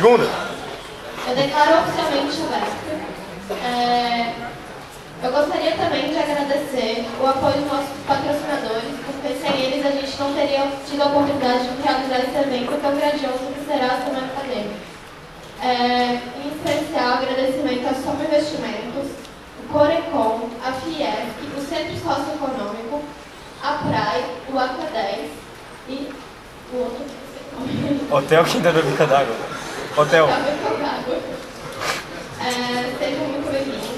Segunda. Eu declaro oficialmente aberto. Eu gostaria também de agradecer o apoio dos nossos patrocinadores, porque sem eles a gente não teria tido a oportunidade de realizar esse evento tão grandioso que será a Semana Acadêmica. Em especial, agradecimento à Soma Investimentos, o Corecon, a Fiesc, o Centro Socioeconômico, a PRAE, o ACA10 e o outro que você Hotel Quinta da Bica d'Água. Hotel. Sejam muito bem-vindos.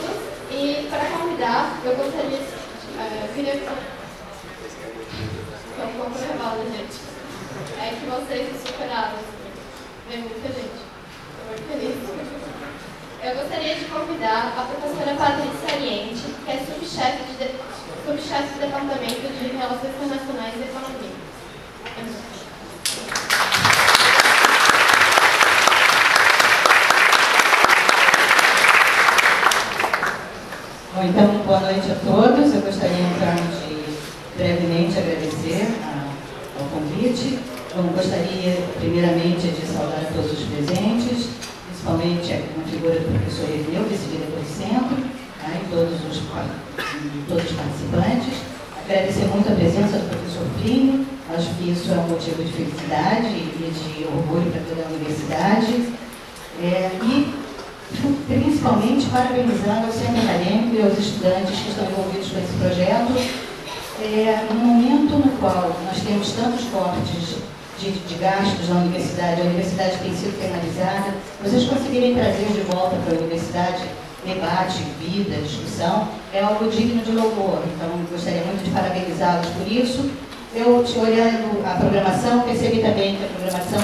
E para convidar, eu gostaria de... queria... Estou um pouco nervosa, gente. É que vocês se superaram. Vem muita gente. Estou muito feliz. Eu gostaria de convidar a professora Patrícia Ariente, que é subchefe do Departamento de Relações Internacionais e Economia. Bom, então, boa noite a todos. Eu gostaria, então, de brevemente agradecer ao convite. Eu gostaria, primeiramente, de saudar a todos os presentes, principalmente uma figura do professor Irineu, vice-diretor do centro, e todos os participantes. Agradecer muito a presença do professor Plínio. Acho que isso é um motivo de felicidade e de orgulho para toda a universidade. E principalmente parabenizando ao Centro Acadêmico e aos estudantes que estão envolvidos com esse projeto, no momento no qual nós temos tantos cortes de gastos na universidade, a universidade tem sido penalizada, vocês conseguirem trazer de volta para a universidade debate, vida, discussão, é algo digno de louvor. Então, gostaria muito de parabenizá-los por isso. Eu, olhando a programação, percebi também que a programação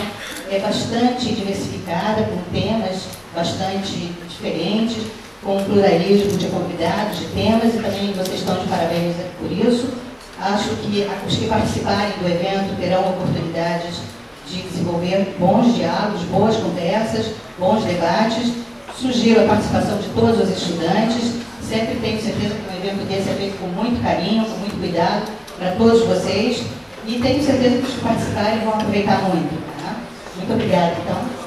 é bastante diversificada, com temas bastante diferentes, com um pluralismo de convidados, de temas, e também vocês estão de parabéns por isso. Acho que os que participarem do evento terão oportunidades de desenvolver bons diálogos, boas conversas, bons debates. Sugiro a participação de todos os estudantes. Sempre tenho certeza que um evento desse é feito com muito carinho, com muito cuidado para todos vocês. E tenho certeza que os que participarem vão aproveitar muito. Tá? Muito obrigada, então.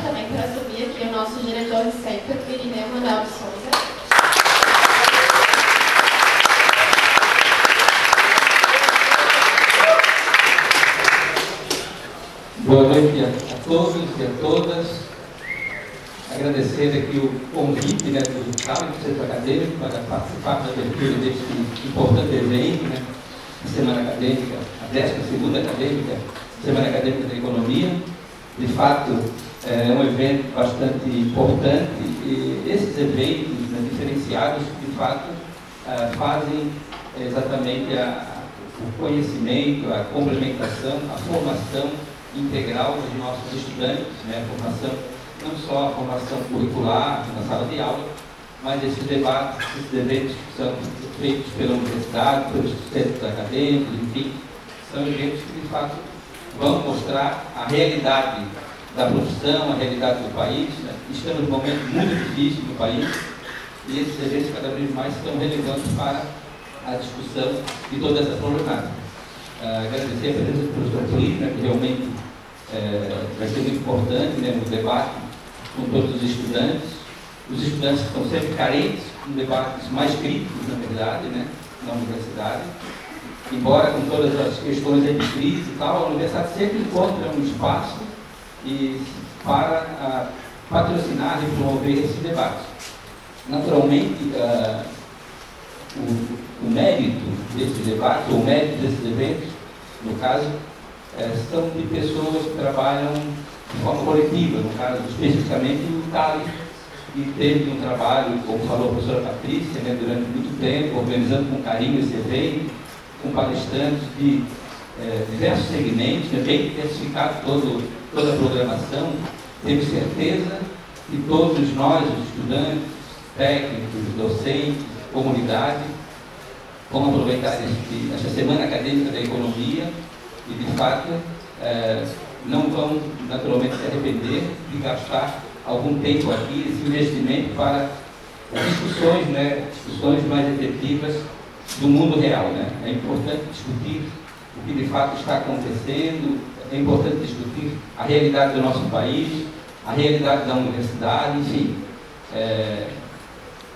Também para assumir aqui o nosso diretor de centro, Irineu Manuel de Souza. Boa noite a todos e a todas. Agradecer aqui o convite do Campus do Centro Acadêmico para participar da abertura deste importante evento, a Semana Acadêmica, a 12ª Acadêmica, Semana Acadêmica da Economia. De fato, é um evento bastante importante e esses eventos diferenciados, de fato, fazem exatamente o conhecimento, a complementação, a formação integral dos nossos estudantes, a formação, não só a formação curricular na sala de aula, mas esses debates, esses eventos que são feitos pela universidade, pelos centros acadêmicos, enfim, são eventos que, de fato, vão mostrar a realidade da profissão, a realidade do país. Estamos num momento muito difícil no país e esses eventos cada vez mais são relevantes para a discussão de toda essa problemática. Agradecer a presença do professor Plínio, que realmente vai ser muito importante no debate com todos os estudantes. Os estudantes estão sempre carentes de debates mais críticos, na verdade, na universidade. Embora com todas as questões de crise e tal, a universidade sempre encontra um espaço para patrocinar e promover esse debate. Naturalmente, o mérito desse debate, ou o mérito desses eventos, no caso, são de pessoas que trabalham de forma coletiva, no caso, especificamente o Thales, que teve um trabalho, como falou a professora Patrícia, durante muito tempo, organizando com carinho esse evento, com palestrantes de diversos segmentos, bem diversificado toda a programação. Tenho certeza que todos nós, os estudantes, técnicos, docentes, comunidade, vamos aproveitar esta Semana Acadêmica da Economia e, de fato, não vão naturalmente se arrepender de gastar algum tempo aqui, esse investimento para discussões mais efetivas do mundo real, né? É importante discutir o que de fato está acontecendo, é importante discutir a realidade do nosso país, a realidade da universidade, enfim.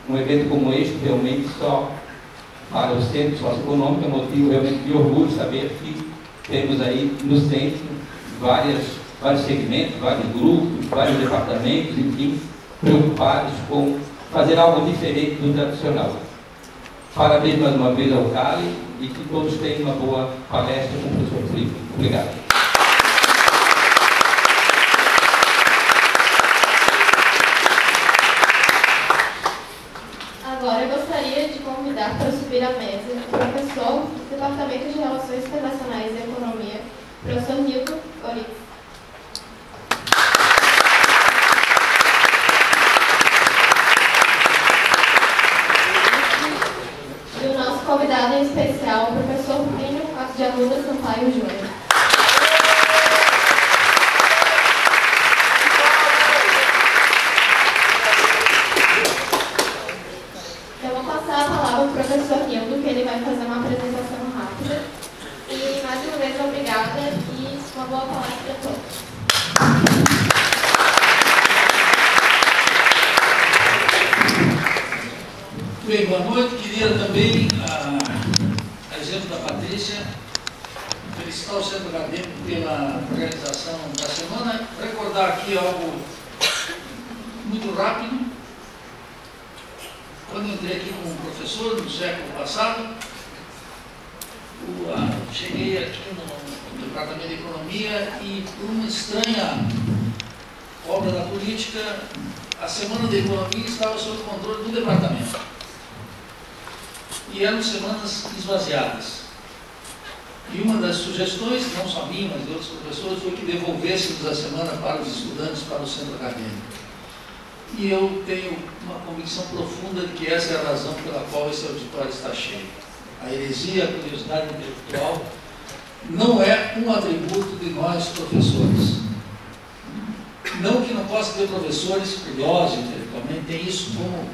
Um evento como este realmente só para o Centro Socioeconômico é motivo realmente de orgulho saber que temos aí no centro vários segmentos, vários grupos, vários departamentos, enfim, preocupados com fazer algo diferente do tradicional. Parabéns mais uma vez ao CALI e que todos tenham uma boa palestra com o professor Felipe. Obrigado. Agora eu gostaria de convidar para subir à mesa o professor do Departamento de Relações Internacionais e Economia, professor Nilton Oritz. E o nosso convidado em especial, o professor Plínio de Arruda Sampaio Júnior. A palavra para o professor Nildo, que ele vai fazer uma apresentação rápida. E, mais uma vez, obrigada e uma boa palestra a todos. Bem, boa noite. Queria também, a exemplo da Patrícia, felicitar o Centro Acadêmico pela organização da semana. Recordar aqui algo muito rápido. Quando eu entrei aqui como professor, no século passado, cheguei aqui no Departamento de Economia e, por uma estranha obra da política, a Semana da Economia estava sob controle do departamento. E eram semanas esvaziadas. E uma das sugestões, não só minha, mas de outros professores, foi que devolvêssemos a semana para os estudantes, para o centro acadêmico. E eu tenho uma convicção profunda de que essa é a razão pela qual esse auditório está cheio. A heresia, a curiosidade intelectual, não é um atributo de nós professores. Não que não possa ter professores curiosos intelectualmente, tem isso como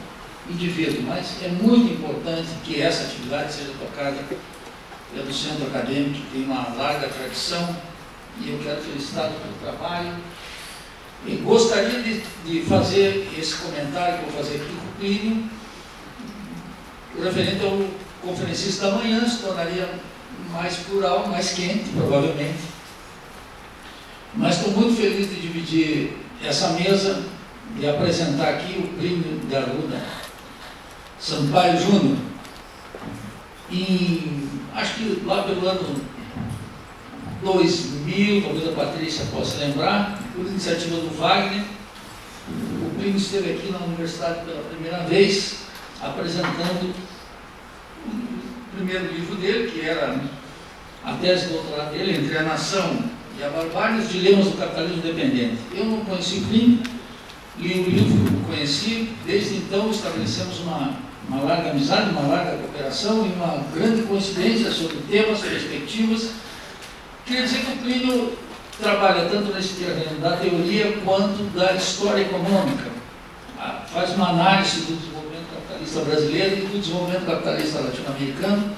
indivíduo, mas é muito importante que essa atividade seja tocada pelo centro acadêmico, que tem uma larga tradição, e eu quero felicitá-lo pelo trabalho. E gostaria de fazer esse comentário que eu vou fazer aqui com o Plínio, referente ao conferencista da manhã, se tornaria mais plural, mais quente, provavelmente. Mas estou muito feliz de dividir essa mesa e apresentar aqui o Plínio de Arruda Sampaio Júnior. E acho que lá pelo ano 2000, talvez a Patrícia possa lembrar, por iniciativa do Wagner, o Plínio esteve aqui na universidade pela primeira vez, apresentando o primeiro livro dele, que era a tese de doutorado dele, Entre a Nação e a Barbárie, os Dilemas do Capitalismo Dependente. Eu não conheci o Plínio, li o livro, o conheci, desde então estabelecemos uma larga amizade, uma larga cooperação e uma grande coincidência sobre temas, perspectivas. Queria dizer que o Plínio trabalha tanto nesse terreno da teoria quanto da história econômica. Faz uma análise do desenvolvimento capitalista brasileiro e do desenvolvimento capitalista latino-americano,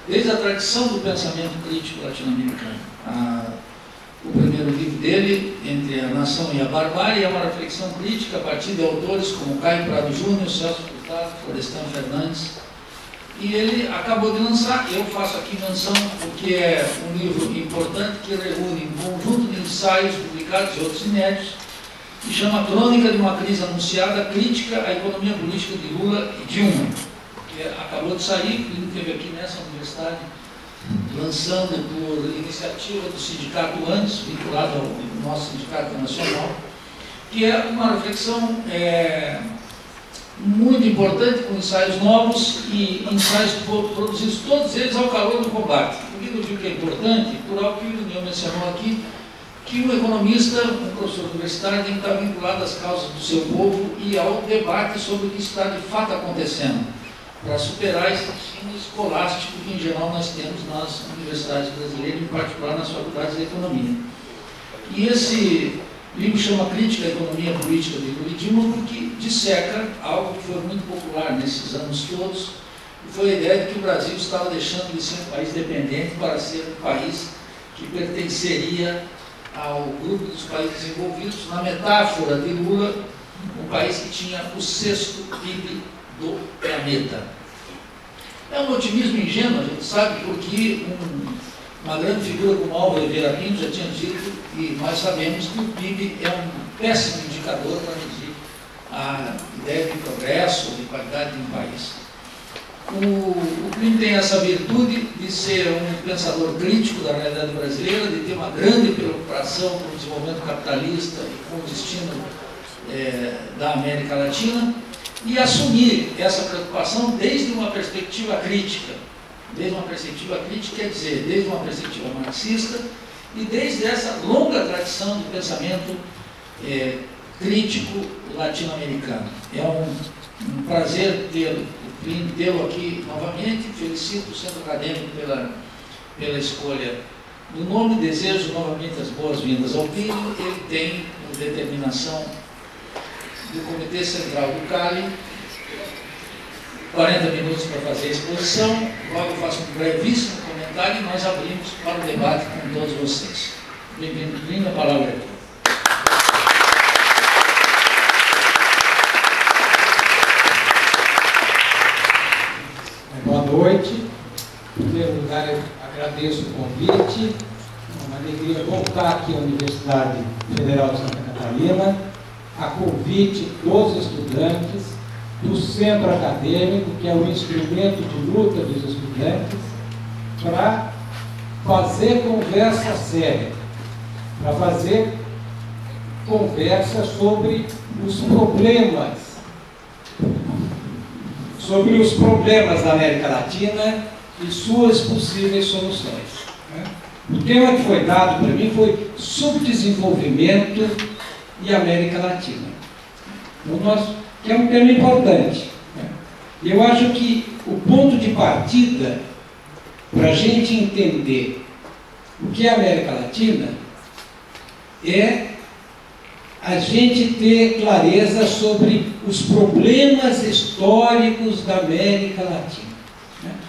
desde a tradição do pensamento crítico latino-americano. O primeiro livro dele, Entre a Nação e a Barbárie, é uma reflexão crítica a partir de autores como Caio Prado Júnior, Celso Furtado, Florestan Fernandes. E ele acabou de lançar, eu faço aqui menção, porque é um livro importante que reúne um conjunto de ensaios publicados e outros inéditos, que chama Crônica de uma Crise Anunciada, Crítica à Economia Política de Lula e Dilma, que acabou de sair, ele esteve aqui nessa universidade, lançando por iniciativa do Sindicato ANDES, vinculado ao nosso Sindicato Nacional, que é uma reflexão muito importante, com ensaios novos e ensaios produzidos todos eles ao calor do combate. Por que eu digo que é importante? Por algo que o Daniel mencionou aqui, que um economista, um professor universitário, tem que estar vinculado às causas do seu povo e ao debate sobre o que está de fato acontecendo, para superar esse ensino escolástico que em geral nós temos nas universidades brasileiras, em particular nas faculdades de economia. E esse livro chama Crítica à Economia Política de Lula e Dilma, porque disseca algo que foi muito popular nesses anos todos, foi a ideia de que o Brasil estava deixando de ser um país dependente para ser um país que pertenceria ao grupo dos países desenvolvidos, na metáfora de Lula, um país que tinha o 6º PIB do planeta. É um otimismo ingênuo, a gente sabe, porque uma grande figura como Álvaro Oliveira Pinto já tinha dito, e nós sabemos que o PIB é um péssimo indicador para medir a ideia de progresso, de qualidade de um país. O Plínio tem essa virtude de ser um pensador crítico da realidade brasileira, de ter uma grande preocupação com o desenvolvimento capitalista e com o destino da América Latina, e assumir essa preocupação desde uma perspectiva crítica. Desde uma perspectiva crítica, quer dizer, desde uma perspectiva marxista e desde essa longa tradição de pensamento crítico latino-americano. É um prazer tê-lo aqui novamente. Felicito o Centro Acadêmico pela escolha do nome, desejo novamente as boas-vindas ao Plínio. Ele tem, por determinação do Comitê Central do CALI, 40 minutos para fazer a exposição. Logo eu faço um brevíssimo comentário e nós abrimos para o debate com todos vocês. Bem-vindo, Plínio, a palavra é tua. Boa noite. Em primeiro lugar, eu agradeço o convite. É uma alegria voltar aqui à Universidade Federal de Santa Catarina, a convite dos estudantes, do centro acadêmico, que é o instrumento de luta dos estudantes, para fazer conversa séria, para fazer conversa sobre os problemas da América Latina e suas possíveis soluções. O tema que foi dado para mim foi subdesenvolvimento e América Latina. Que é um tema importante. E eu acho que o ponto de partida para a gente entender o que é a América Latina é a gente ter clareza sobre os problemas históricos da América Latina.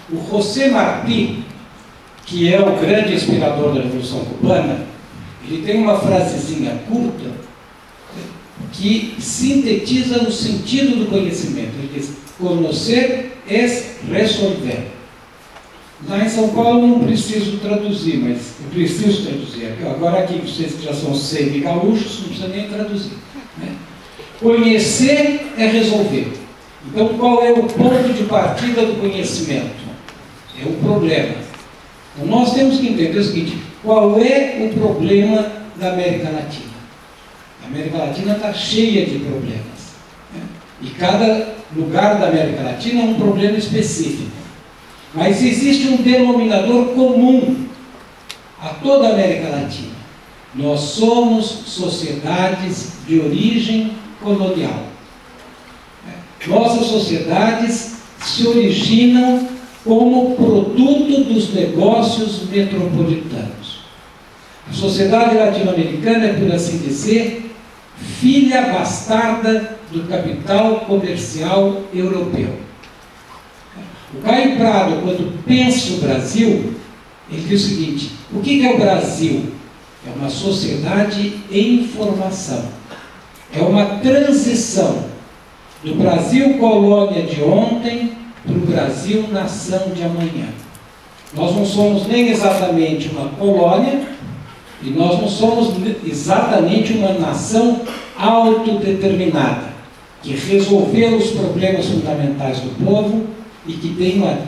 O José Martí, que é o grande inspirador da Revolução Cubana, ele tem uma frasezinha curta que sintetiza o sentido do conhecimento. Ele diz: conhecer é resolver. Lá em São Paulo não preciso traduzir, mas eu preciso traduzir. Agora aqui, vocês que já são semi-gaúchos, não precisa nem traduzir. Conhecer é resolver. Então, qual é o ponto de partida do conhecimento? É o problema. Então, nós temos que entender o seguinte: qual é o problema da América Latina? A América Latina está cheia de problemas. E cada lugar da América Latina é um problema específico. Mas existe um denominador comum a toda a América Latina. Nós somos sociedades de origem colonial. Nossas sociedades se originam como produto dos negócios metropolitanos. A sociedade latino-americana é, por assim dizer, filha bastarda do capital comercial europeu. O Caio Prado, quando pensa o Brasil, ele diz o seguinte: o que é o Brasil? É uma sociedade em formação. É uma transição do Brasil colônia de ontem para o Brasil nação de amanhã. Nós não somos nem exatamente uma colônia e nós não somos exatamente uma nação autodeterminada, que resolveu os problemas fundamentais do povo e que tem uma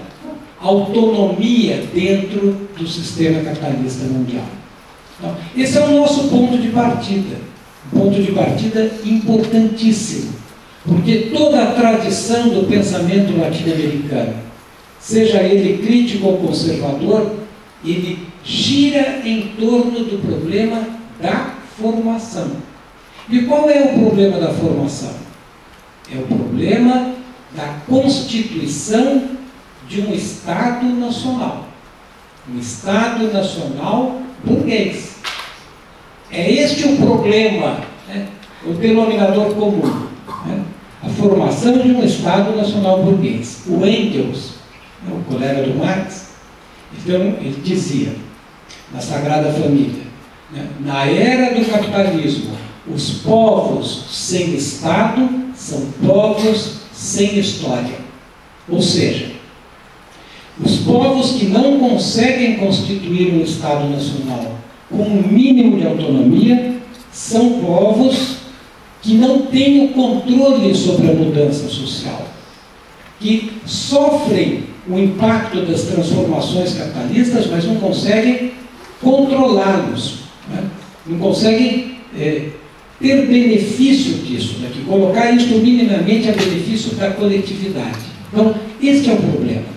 autonomia dentro do sistema capitalista mundial. Então, esse é o nosso ponto de partida, um ponto de partida importantíssimo, porque toda a tradição do pensamento latino-americano, seja ele crítico ou conservador, ele gira em torno do problema da formação. E qual é o problema da formação? É o problema da constituição de um Estado nacional. Um Estado nacional burguês. É este o problema, o denominador comum. A formação de um Estado nacional burguês. O Engels, o colega do Marx. Então, ele dizia, na Sagrada Família, né, na era do capitalismo, os povos sem Estado são povos sem história. Ou seja, os povos que não conseguem constituir um Estado nacional com um mínimo de autonomia são povos que não têm o controle sobre a mudança social, que sofrem o impacto das transformações capitalistas, mas não conseguem controlá-los, né? Não conseguem ter benefício disso, né? Que colocar isso minimamente a benefício da coletividade. Então, este é o problema.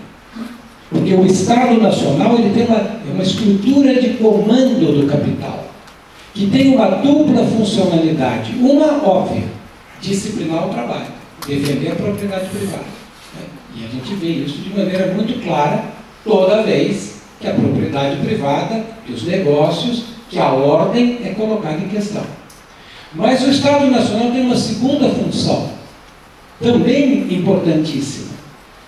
Porque o Estado Nacional ele tem uma estrutura de comando do capital, que tem uma dupla funcionalidade. Uma óbvia, disciplinar o trabalho, defender a propriedade privada. Né? E a gente vê isso de maneira muito clara toda vez que a propriedade privada, que os negócios, que a ordem é colocada em questão. Mas o Estado Nacional tem uma segunda função, também importantíssima,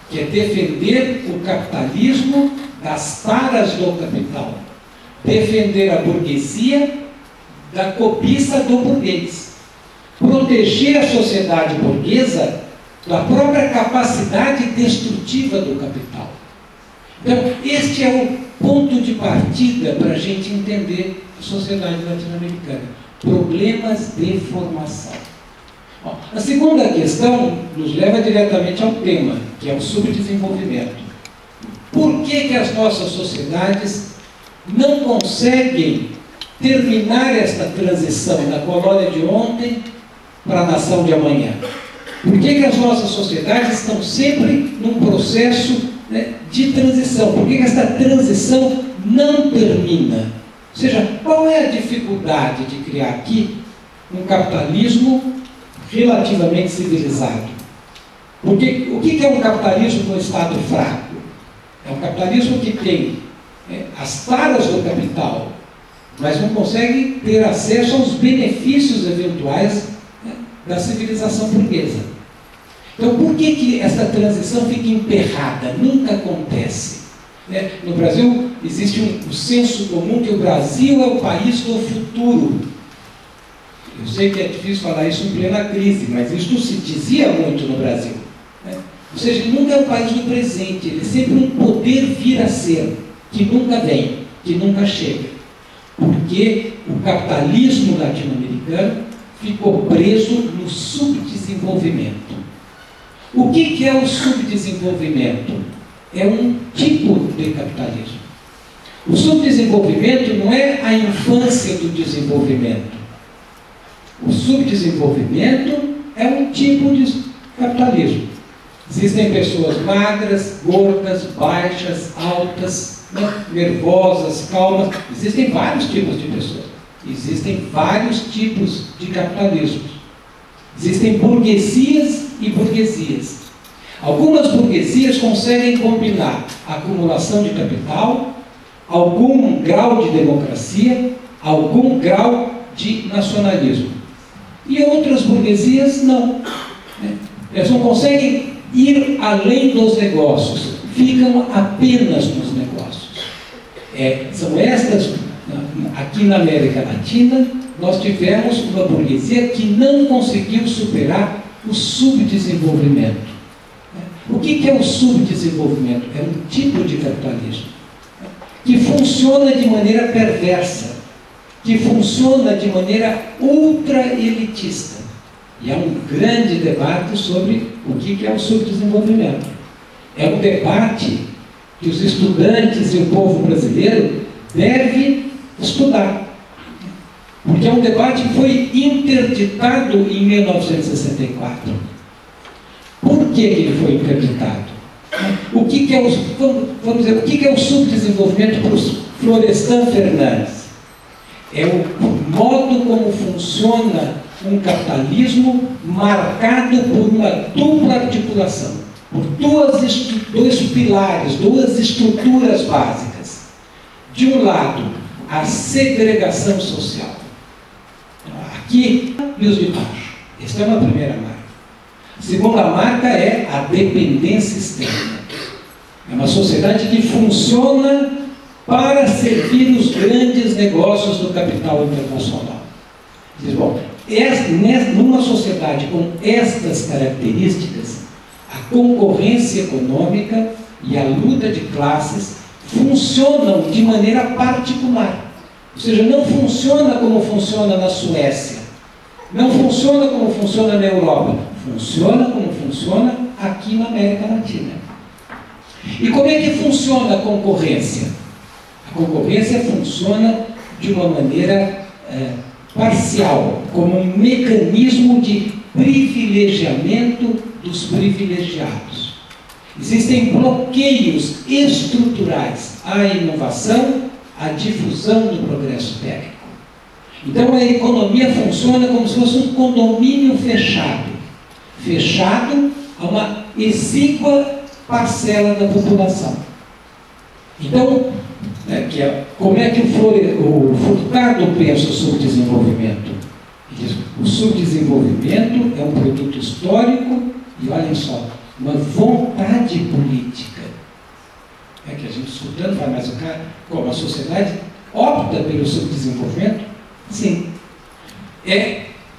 que é defender o capitalismo das taras do capital, defender a burguesia da cobiça do burguês, proteger a sociedade burguesa da própria capacidade destrutiva do capital. Então, este é o ponto de partida para a gente entender a sociedade latino-americana. Problemas de formação. Bom, a segunda questão nos leva diretamente ao tema, que é o subdesenvolvimento. Por que as nossas sociedades não conseguem terminar esta transição da colônia de ontem para a nação de amanhã? Por que as nossas sociedades estão sempre num processo, né, de transição? Por que esta transição não termina? Ou seja, qual é a dificuldade de criar aqui um capitalismo relativamente civilizado? Porque o que é um capitalismo com Estado fraco? É um capitalismo que tem as taras do capital, mas não consegue ter acesso aos benefícios eventuais, né, da civilização burguesa. Então, por que essa transição fica emperrada? Nunca acontece. Né? No Brasil, existe um senso comum que o Brasil é o país do futuro. Eu sei que é difícil falar isso em plena crise, mas isso se dizia muito no Brasil. Né? Ou seja, ele nunca é um país do presente, ele é sempre um poder vir a ser, que nunca vem, que nunca chega. Porque o capitalismo latino-americano ficou preso no subdesenvolvimento. O que é o subdesenvolvimento? É um tipo de capitalismo. O subdesenvolvimento não é a infância do desenvolvimento. O subdesenvolvimento é um tipo de capitalismo. Existem pessoas magras, gordas, baixas, altas, né, nervosas, calmas. Existem vários tipos de pessoas. Existem vários tipos de capitalismos. Existem burguesias e burguesias. Algumas burguesias conseguem combinar a acumulação de capital, algum grau de democracia, algum grau de nacionalismo. E outras burguesias não. Elas não conseguem ir além dos negócios, ficam apenas nos negócios. São estas, aqui na América Latina, nós tivemos uma burguesia que não conseguiu superar o subdesenvolvimento. O que é o subdesenvolvimento? É um tipo de capitalismo que funciona de maneira perversa, que funciona de maneira ultra-elitista. E há um grande debate sobre o que é o subdesenvolvimento. É um debate que os estudantes e o povo brasileiro devem estudar. Porque é um debate que foi interditado em 1964. Por que ele foi interditado? O que é o subdesenvolvimento para o Florestan Fernandes? É o modo como funciona um capitalismo marcado por uma dupla articulação, por dois pilares, duas estruturas básicas. De um lado, a segregação social. Aqui e os de baixo. Esta é uma primeira marca. A segunda marca é a dependência externa. É uma sociedade que funciona para servir os grandes negócios do capital internacional. Diz, bom, numa sociedade com estas características, a concorrência econômica e a luta de classes funcionam de maneira particular. Ou seja, não funciona como funciona na Suécia, não funciona como funciona na Europa, funciona como funciona aqui na América Latina. E como é que funciona a concorrência? A concorrência funciona de uma maneira parcial, como um mecanismo de privilegiamento dos privilegiados. Existem bloqueios estruturais à inovação, à difusão do progresso técnico. Então a economia funciona como se fosse um condomínio fechado, fechado a uma exígua parcela da população. Então, como é que o Furtado pensa sobre desenvolvimento? Ele diz, o subdesenvolvimento é um produto histórico e, olhem só, uma vontade política. É que a gente escutando fala, mas o cara, como a sociedade opta pelo subdesenvolvimento? Sim.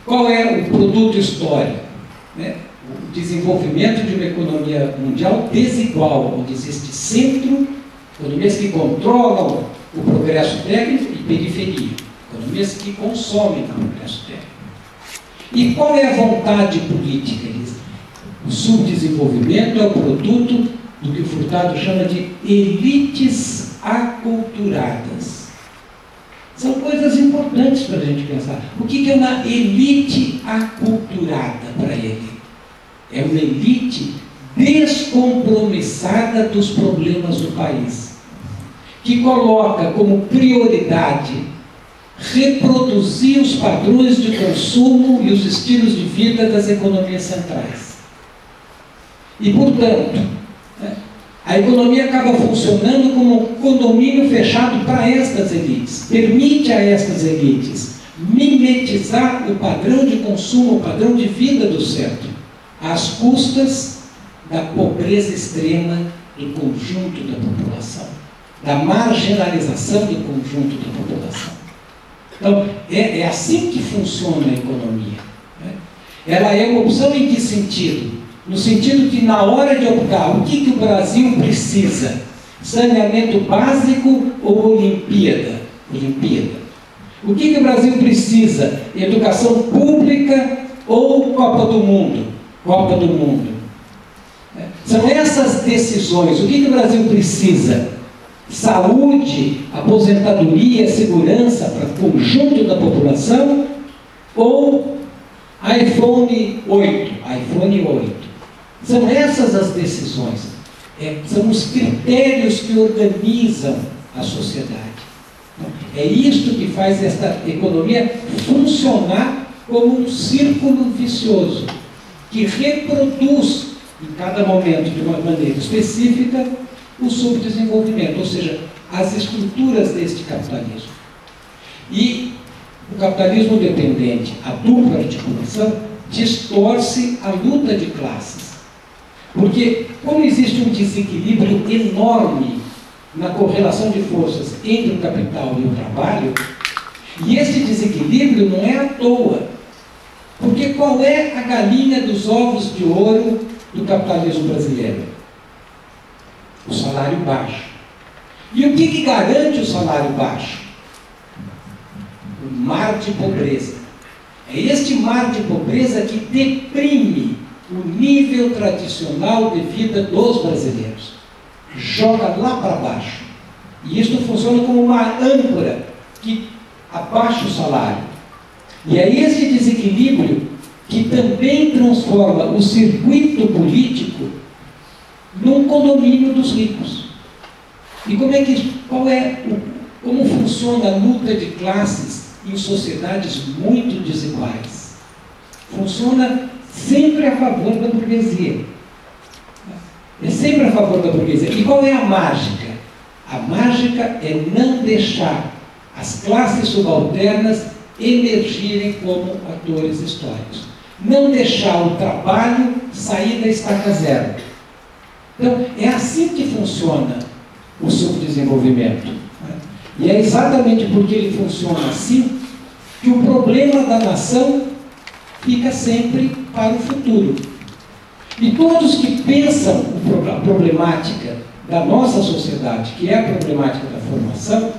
Qual é o produto histórico? O desenvolvimento de uma economia mundial desigual, onde existe centro, economias que controlam o progresso técnico e periferia, economias que consomem o progresso técnico. E qual é a vontade política? O subdesenvolvimento é o produto do que o Furtado chama de elites aculturadas. São coisas importantes para a gente pensar. O que é uma elite aculturada para ele? É uma elite descompromissada dos problemas do país, que coloca como prioridade reproduzir os padrões de consumo e os estilos de vida das economias centrais. E, portanto, a economia acaba funcionando como um condomínio fechado para estas elites, permite a estas elites mimetizar o padrão de consumo, o padrão de vida do centro, às custas da pobreza extrema do conjunto da população, da marginalização do conjunto da população. Então, é assim que funciona a economia. Ela é uma opção em que sentido? No sentido de, na hora de optar, o que o Brasil precisa? Saneamento básico ou Olimpíada? Olimpíada. O que o Brasil precisa? Educação pública ou Copa do Mundo? Copa do Mundo. São essas decisões. O que o Brasil precisa? Saúde, aposentadoria, segurança para o conjunto da população ou iPhone 8? iPhone 8. São essas as decisões. São os critérios que organizam a sociedade. É isto que faz esta economia funcionar como um círculo vicioso, que reproduz em cada momento, de uma maneira específica, o subdesenvolvimento, ou seja, as estruturas deste capitalismo. E o capitalismo dependente, a dupla articulação, distorce a luta de classes. Porque, como existe um desequilíbrio enorme na correlação de forças entre o capital e o trabalho, e esse desequilíbrio não é à toa. Porque qual é a galinha dos ovos de ouro do capitalismo brasileiro? O salário baixo. E o que garante o salário baixo? O mar de pobreza. É este mar de pobreza que deprime o nível tradicional de vida dos brasileiros. Joga lá para baixo. E isto funciona como uma âncora que abaixa o salário. E é esse desequilíbrio que também transforma o circuito político num condomínio dos ricos. E como funciona a luta de classes em sociedades muito desiguais? Funciona sempre a favor da burguesia. É sempre a favor da burguesia. E qual é a mágica? A mágica é não deixar as classes subalternas emergirem como atores históricos. Não deixar o trabalho sair da estaca zero. Então, é assim que funciona o subdesenvolvimento, né? E é exatamente porque ele funciona assim que o problema da nação fica sempre para o futuro. E todos que pensam a problemática da nossa sociedade, que é a problemática da formação,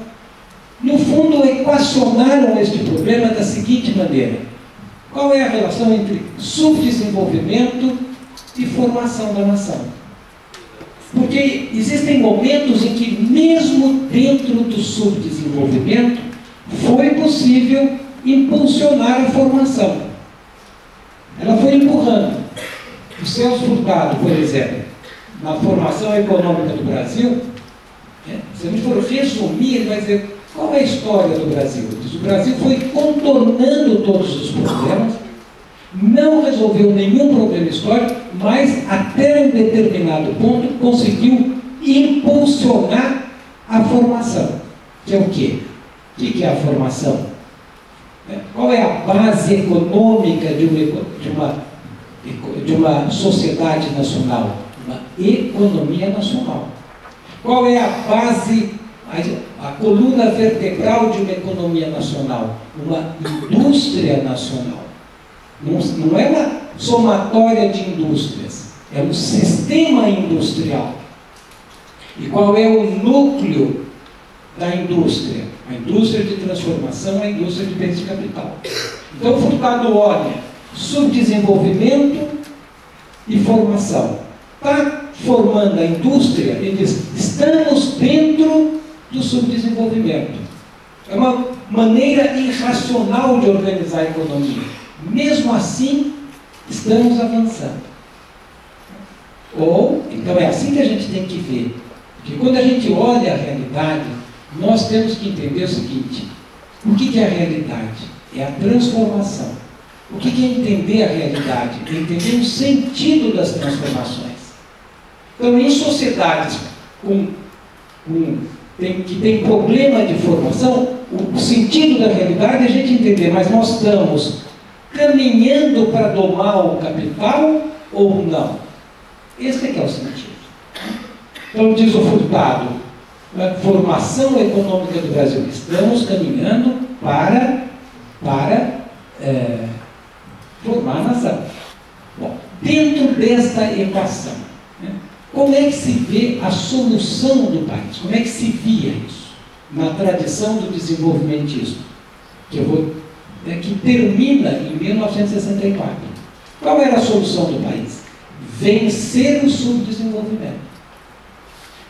no fundo equacionaram este problema da seguinte maneira: qual é a relação entre subdesenvolvimento e formação da nação? Porque existem momentos em que, mesmo dentro do subdesenvolvimento, foi possível impulsionar a formação. Ela foi empurrando. O Celso Furtado, por exemplo, na formação econômica do Brasil, se a gente for resumir, ele vai dizer qual é a história do Brasil. Ele diz, o Brasil foi contornando todos os problemas, não resolveu nenhum problema histórico, mas até um determinado ponto conseguiu impulsionar a formação. Que é o quê? O que é a formação? Qual é a base econômica de uma sociedade nacional? Uma economia nacional. Qual é a base, a coluna vertebral de uma economia nacional? Uma indústria nacional. Não é uma somatória de indústrias, é um sistema industrial. E qual é o núcleo da indústria? A indústria de transformação, a indústria de bens de capital. Então, Furtado olha subdesenvolvimento e formação. Está formando a indústria, ele diz, estamos dentro do subdesenvolvimento. É uma maneira irracional de organizar a economia. Mesmo assim, estamos avançando. Ou, então é assim que a gente tem que ver. Porque quando a gente olha a realidade, nós temos que entender o seguinte: o que é a realidade? É a transformação. O que é entender a realidade? É entender o sentido das transformações. Então, em sociedades que tem problema de formação, o sentido da realidade é a gente entender, mas nós estamos caminhando para domar o capital ou não? Esse é que é o sentido. Então, diz o Furtado, a formação econômica do Brasil, estamos caminhando para formar a nação. Bom, dentro desta equação, né, como é que se vê a solução do país? Como é que se via isso na tradição do desenvolvimentismo? Que termina em 1964. Qual era a solução do país? Vencer o subdesenvolvimento.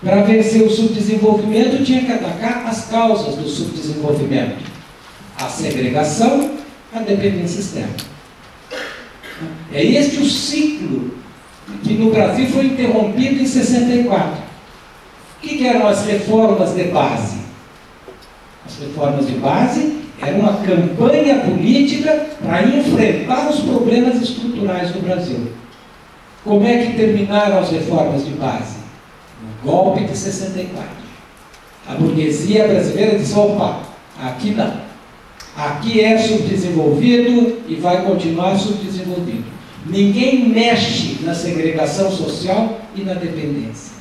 Para vencer o subdesenvolvimento, tinha que atacar as causas do subdesenvolvimento: a segregação, a dependência externa. É este o ciclo que no Brasil foi interrompido em 64. O que eram as reformas de base? As reformas de base era uma campanha política para enfrentar os problemas estruturais do Brasil. Como é que terminaram as reformas de base? No golpe de 64. A burguesia brasileira disse, opa, aqui não. Aqui é subdesenvolvido e vai continuar subdesenvolvido. Ninguém mexe na segregação social e na dependência.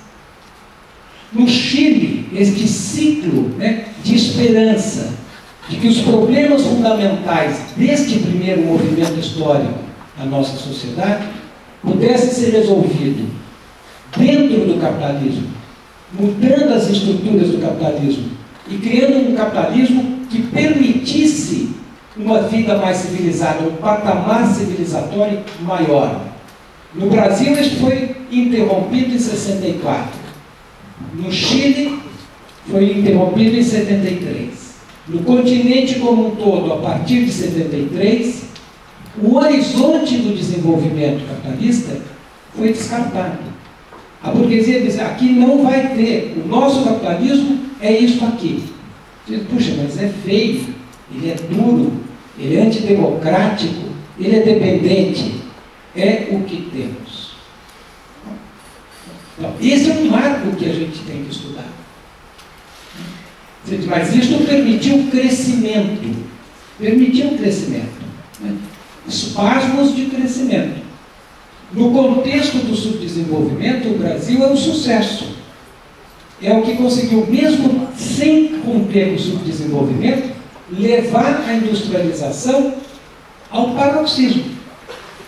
No Chile, este ciclo, né, de esperança, de que os problemas fundamentais deste primeiro movimento histórico da nossa sociedade pudessem ser resolvidos dentro do capitalismo, mudando as estruturas do capitalismo e criando um capitalismo que permitisse uma vida mais civilizada, um patamar civilizatório maior. No Brasil, isso foi interrompido em 64. No Chile, foi interrompido em 73. No continente como um todo, a partir de 73, o horizonte do desenvolvimento capitalista foi descartado. A burguesia diz, aqui não vai ter, o nosso capitalismo é isso aqui. Diz, puxa, mas é feio, ele é duro, ele é antidemocrático, ele é dependente. É o que temos. Então, esse é um marco que a gente tem que estudar. Mas isto permitiu crescimento. Permitiu crescimento. Né? Espasmos de crescimento. No contexto do subdesenvolvimento, o Brasil é um sucesso. É o que conseguiu, mesmo sem romper o subdesenvolvimento, levar a industrialização ao paroxismo.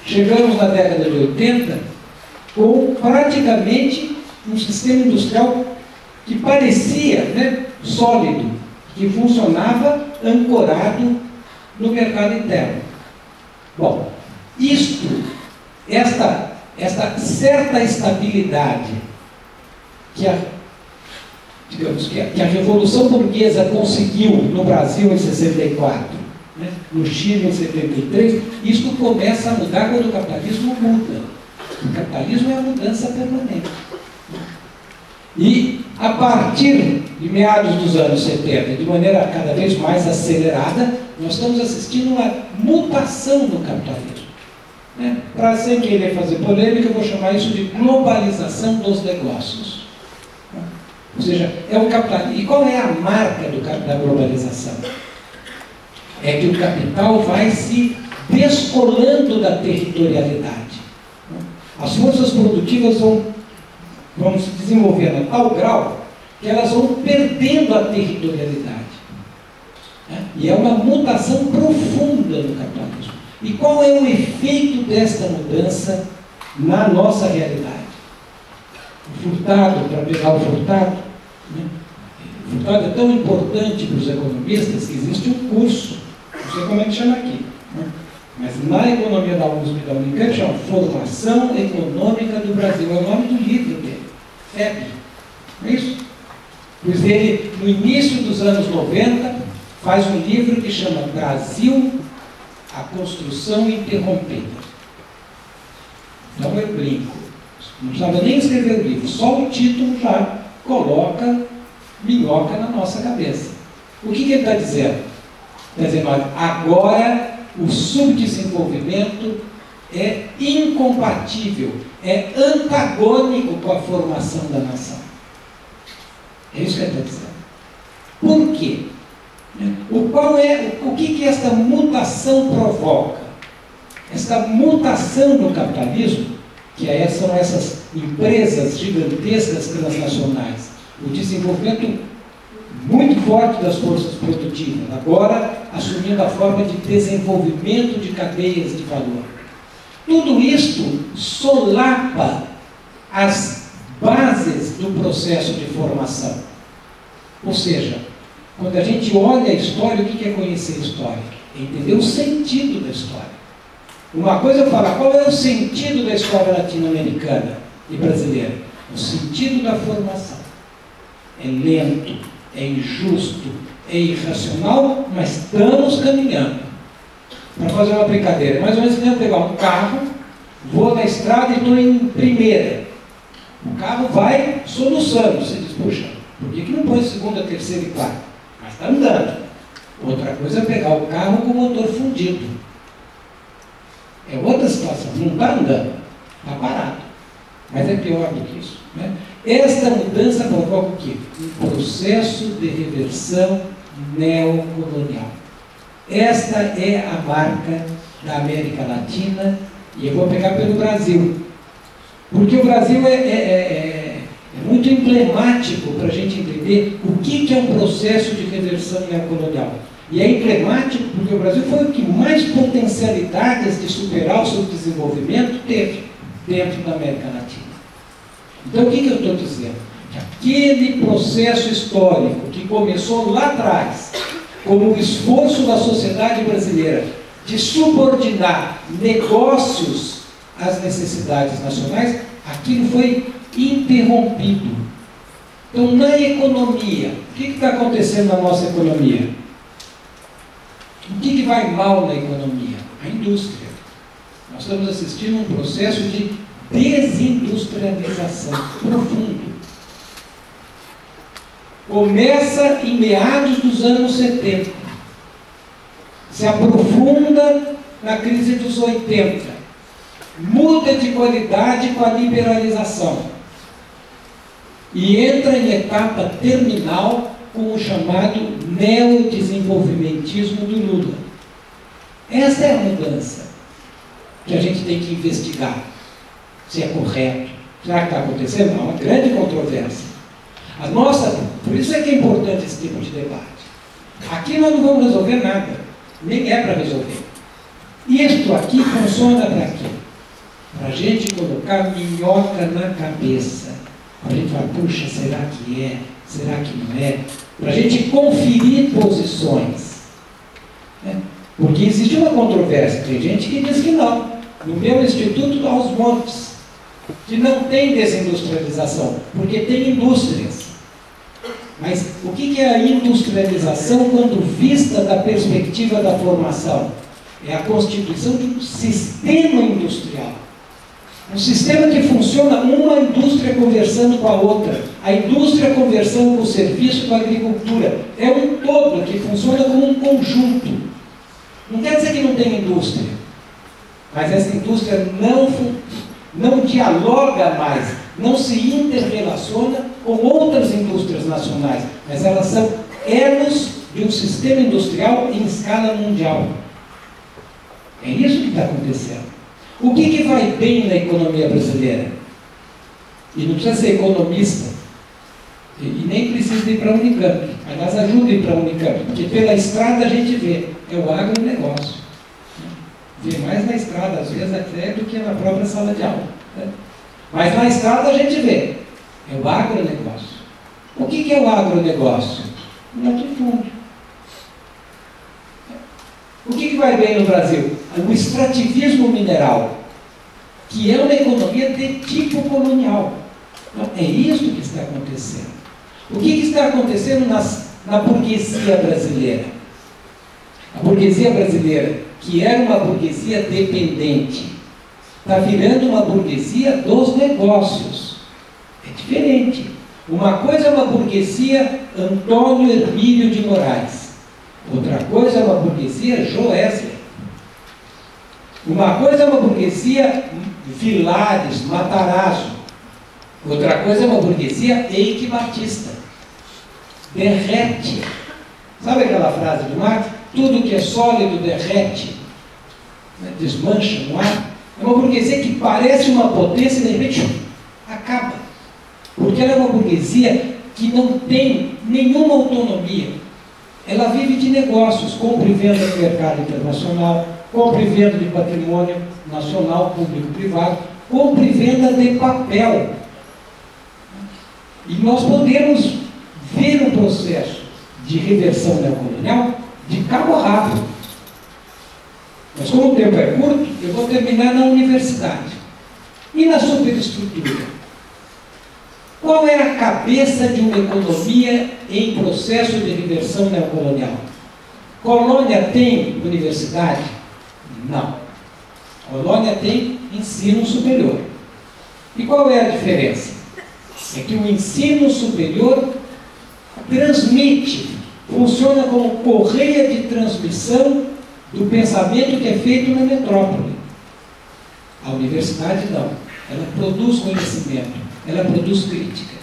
Chegamos na década de 80 com praticamente um sistema industrial que parecia, né, sólido, que funcionava ancorado no mercado interno. Bom, esta certa estabilidade que a Revolução Burguesa conseguiu no Brasil em 64, né, no Chile em 73, isso começa a mudar quando o capitalismo muda. O capitalismo é a mudança permanente. E a partir de meados dos anos 70, de maneira cada vez mais acelerada, nós estamos assistindo uma mutação no capitalismo. Né? Para sem querer fazer polêmica, eu vou chamar isso de globalização dos negócios. Ou seja, é o capitalismo. E qual é a marca da globalização? É que o capital vai se descolando da territorialidade. As forças produtivas vão se desenvolvendo a tal grau que elas vão perdendo a territorialidade. E é uma mutação profunda no capitalismo. E qual é o efeito desta mudança na nossa realidade? O Furtado, para pegar o Furtado, né? O Furtado é tão importante para os economistas que existe um curso, não sei como é que chama aqui, né? Mas na economia da USP e da Unicamp chama Formação Econômica do Brasil, é o nome do livro dele, FEB, não é isso? Pois ele, no início dos anos 90, faz um livro que chama Brasil, a Construção Interrompida. Então eu brinco, não precisava nem escrever o livro, só o título já coloca minhoca na nossa cabeça. O que ele está dizendo? Está dizendo, olha, agora o subdesenvolvimento é incompatível, é antagônico com a formação da nação. É isso que ele está dizendo. Por quê? O que esta mutação provoca? Esta mutação no capitalismo, que são essas empresas gigantescas transnacionais, o desenvolvimento muito forte das forças produtivas, agora assumindo a forma de desenvolvimento de cadeias de valor. Tudo isto solapa as bases do processo de formação. Ou seja, quando a gente olha a história, o que é conhecer a história? É entender o sentido da história. Uma coisa é falar, qual é o sentido da história latino-americana e brasileira? O sentido da formação. É lento, é injusto, é irracional, mas estamos caminhando. Para fazer uma brincadeira, é mais ou menos que eu pegar um carro, vou na estrada e estou em primeira. O carro vai soluçando. Você diz, puxa, por que não põe segunda, terceira e quarta? Mas está andando. Outra coisa é pegar o carro com o motor fundido. É outra situação, não está andando, está parado. Mas é pior do que isso. Né? Esta mudança provoca o quê? Um processo de reversão neocolonial. Esta é a marca da América Latina, e eu vou pegar pelo Brasil. Porque o Brasil é muito emblemático para a gente entender o que é um processo de reversão neocolonial. E é emblemático porque o Brasil foi o que mais potencialidades de superar o seu desenvolvimento teve dentro da América Latina. Então, o que eu estou dizendo? Que aquele processo histórico que começou lá atrás, como o esforço da sociedade brasileira de subordinar negócios às necessidades nacionais, aquilo foi interrompido. Então, na economia, o que está acontecendo na nossa economia? O que vai mal na economia? A indústria. Nós estamos assistindo a um processo de desindustrialização profundo. Começa em meados dos anos 70. Se aprofunda na crise dos 80. Muda de qualidade com a liberalização. E entra em etapa terminal com o chamado neodesenvolvimentismo do Lula. Essa é a mudança que a gente tem que investigar. se é correto. Será que está acontecendo? Não, uma grande controvérsia. Por isso é que é importante esse tipo de debate. Aqui nós não vamos resolver nada, nem é para resolver. Isto aqui funciona para quê? Para a gente colocar minhoca na cabeça. Para a gente falar, puxa, será que é? Será que não é? Para a gente conferir posições. Porque existe uma controvérsia. Tem gente que diz que não. No meu instituto, aos montes, que não tem desindustrialização, porque tem indústrias. Mas o que é a industrialização quando vista da perspectiva da formação? É a constituição de um sistema industrial. Um sistema que funciona uma indústria conversando com a outra, a indústria conversando com o serviço, com a agricultura. É um todo que funciona como um conjunto. Não quer dizer que não tem indústria, mas essa indústria não dialoga mais, não se interrelaciona com outras indústrias nacionais, mas elas são elos de um sistema industrial em escala mundial. É isso que está acontecendo. O que vai bem na economia brasileira? E não precisa ser economista, e nem precisa ir para a Unicamp. Aliás, ajuda a ir para a Unicamp, porque pela estrada a gente vê, é o agronegócio. Vê mais na estrada, às vezes, até do que na própria sala de aula. Mas na estrada a gente vê, é o agronegócio. O que é o agronegócio? Um latifúndio. O que vai bem no Brasil? O extrativismo mineral, que é uma economia de tipo colonial. Então, é isso que está acontecendo. O que está acontecendo na burguesia brasileira? A burguesia brasileira, que era uma burguesia dependente, está virando uma burguesia dos negócios. É diferente. Uma coisa é uma burguesia Antônio Hermílio de Moraes. Outra coisa é uma burguesia Joesley. Uma coisa é uma burguesia Vilares, Matarazzo. Outra coisa é uma burguesia Eike Batista. Derrete. Sabe aquela frase do Marx? Tudo que é sólido derrete, desmancha no ar. É uma burguesia que parece uma potência e de repente acaba. Porque ela é uma burguesia que não tem nenhuma autonomia. Ela vive de negócios, compra e venda no mercado internacional, compra e venda de patrimônio nacional, público, privado, compra e venda de papel. E nós podemos ver um processo de reversão neocolonial de cabo a rabo. Mas como o tempo é curto, eu vou terminar na universidade. E na superestrutura? Qual é a cabeça de uma economia em processo de reversão neocolonial? Colônia tem universidade? Não. Colônia tem ensino superior. E qual é a diferença? É que o ensino superior transmite, funciona como correia de transmissão do pensamento que é feito na metrópole. A universidade não. Ela produz conhecimento. Ela produz crítica.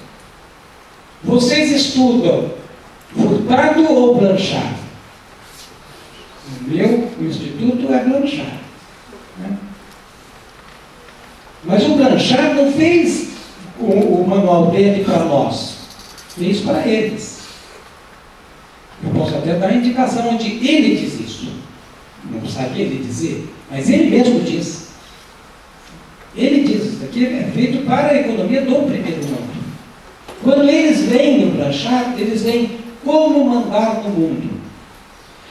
Vocês estudam Furtado ou Blanchard? O meu instituto é Blanchard. Né? Mas o Blanchard não fez o manual dele para nós. Fez para eles. Eu posso até dar a indicação onde ele diz isso. Não sabe ele dizer, mas ele mesmo diz. Ele diz, isso aqui é feito para a economia do primeiro mundo. Quando eles veem no Blanchard, eles veem como mandar no mundo.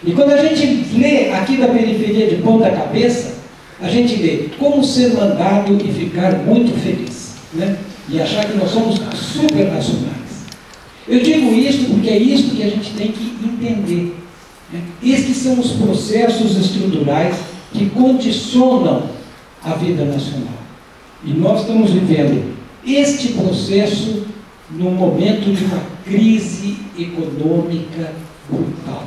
E quando a gente lê aqui da periferia de ponta cabeça, a gente lê como ser mandado e ficar muito feliz, né? E achar que nós somos super nacionais. Eu digo isso porque é isso que a gente tem que entender. Né? Estes são os processos estruturais que condicionam a vida nacional. E nós estamos vivendo este processo num momento de uma crise econômica brutal.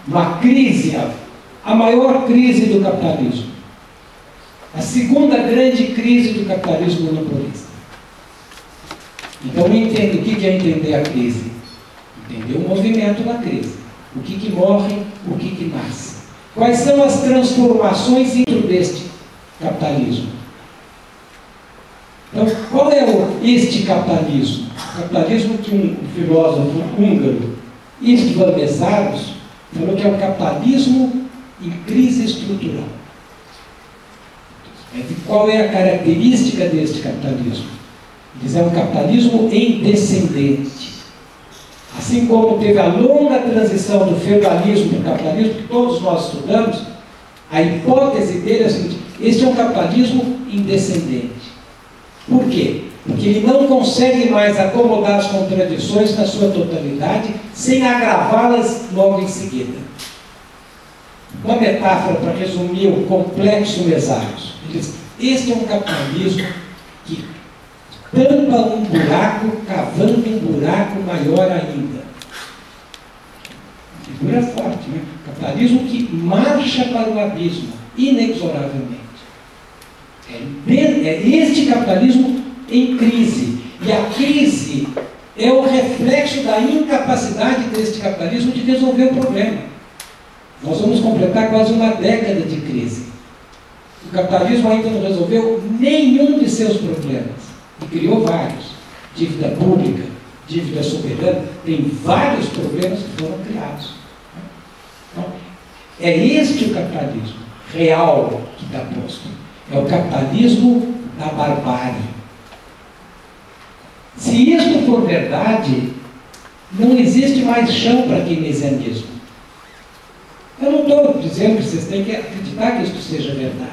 Uma crise, a maior crise do capitalismo. A segunda grande crise do capitalismo monopolista. Então, entenda o que é entender a crise. Entender o movimento na crise. O que morre, o que nasce. Quais são as transformações dentro deste capitalismo? Então, qual é este capitalismo? O capitalismo que um filósofo húngaro, István Mészáros, falou que é o capitalismo em crise estrutural. E qual é a característica deste capitalismo? Ele diz, é um capitalismo em descendente. Assim como teve a longa transição do feudalismo para o capitalismo, que todos nós estudamos, a hipótese dele é a seguinte: este é um capitalismo em descendente. Por quê? Porque ele não consegue mais acomodar as contradições na sua totalidade sem agravá-las logo em seguida. Uma metáfora para resumir o complexo Mészáros. Ele diz, este é um capitalismo que tampa um buraco, cavando um buraco maior ainda. Figura forte, né? Capitalismo que marcha para o abismo, inexoravelmente. É este capitalismo em crise. E a crise é o reflexo da incapacidade deste capitalismo de resolver o problema. Nós vamos completar quase uma década de crise. O capitalismo ainda não resolveu nenhum de seus problemas. E criou vários. Dívida pública, dívida soberana, tem vários problemas que foram criados. Então, é este o capitalismo real que está posto. É o capitalismo da barbárie. Se isto for verdade, não existe mais chão para keynesianismo. Eu não estou dizendo que vocês têm que acreditar que isto seja verdade.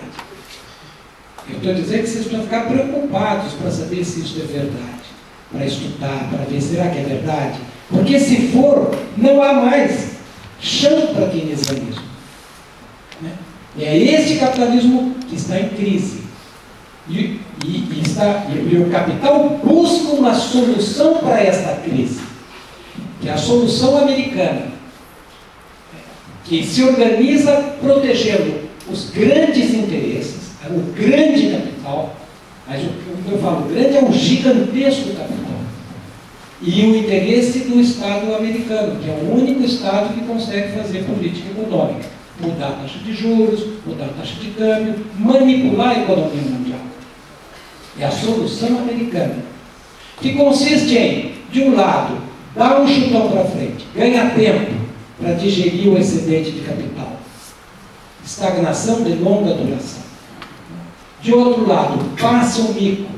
Eu estou dizendo que vocês precisam ficar preocupados para saber se isso é verdade, para estudar, para ver, será que é verdade? Porque se for, não há mais chão para keynesianismo. Né? É este capitalismo que está em crise. E o capital busca uma solução para esta crise, que é a solução americana, que se organiza protegendo os grandes interesses, o grande capital, mas o que eu falo, o grande é um gigantesco capital, e o interesse do Estado americano, que é o único Estado que consegue fazer política econômica, mudar a taxa de juros, mudar a taxa de câmbio, manipular a economia mundial. É a solução americana, que consiste em, de um lado, dar um chutão para frente, ganhar tempo para digerir o excedente de capital, estagnação de longa duração. De outro lado, passa o mico,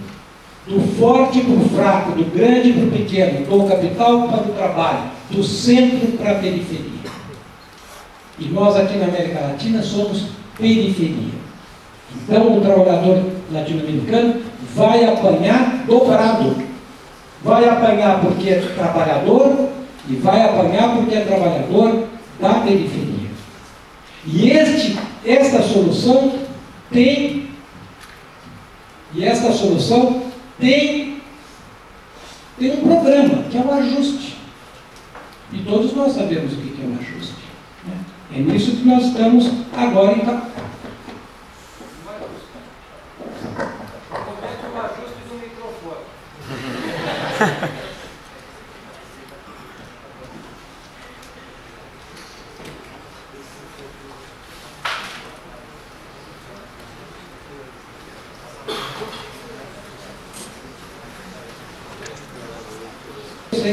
do forte para o fraco, do grande para o pequeno, do capital para o trabalho, do centro para a periferia. E nós aqui na América Latina somos periferia. Então o trabalhador latino-americano vai apanhar dobrado. Vai apanhar porque é trabalhador e vai apanhar porque é trabalhador da periferia. E esta solução tem um programa, que é o ajuste. E todos nós sabemos o que é o ajuste. Né? É nisso que nós estamos agora em que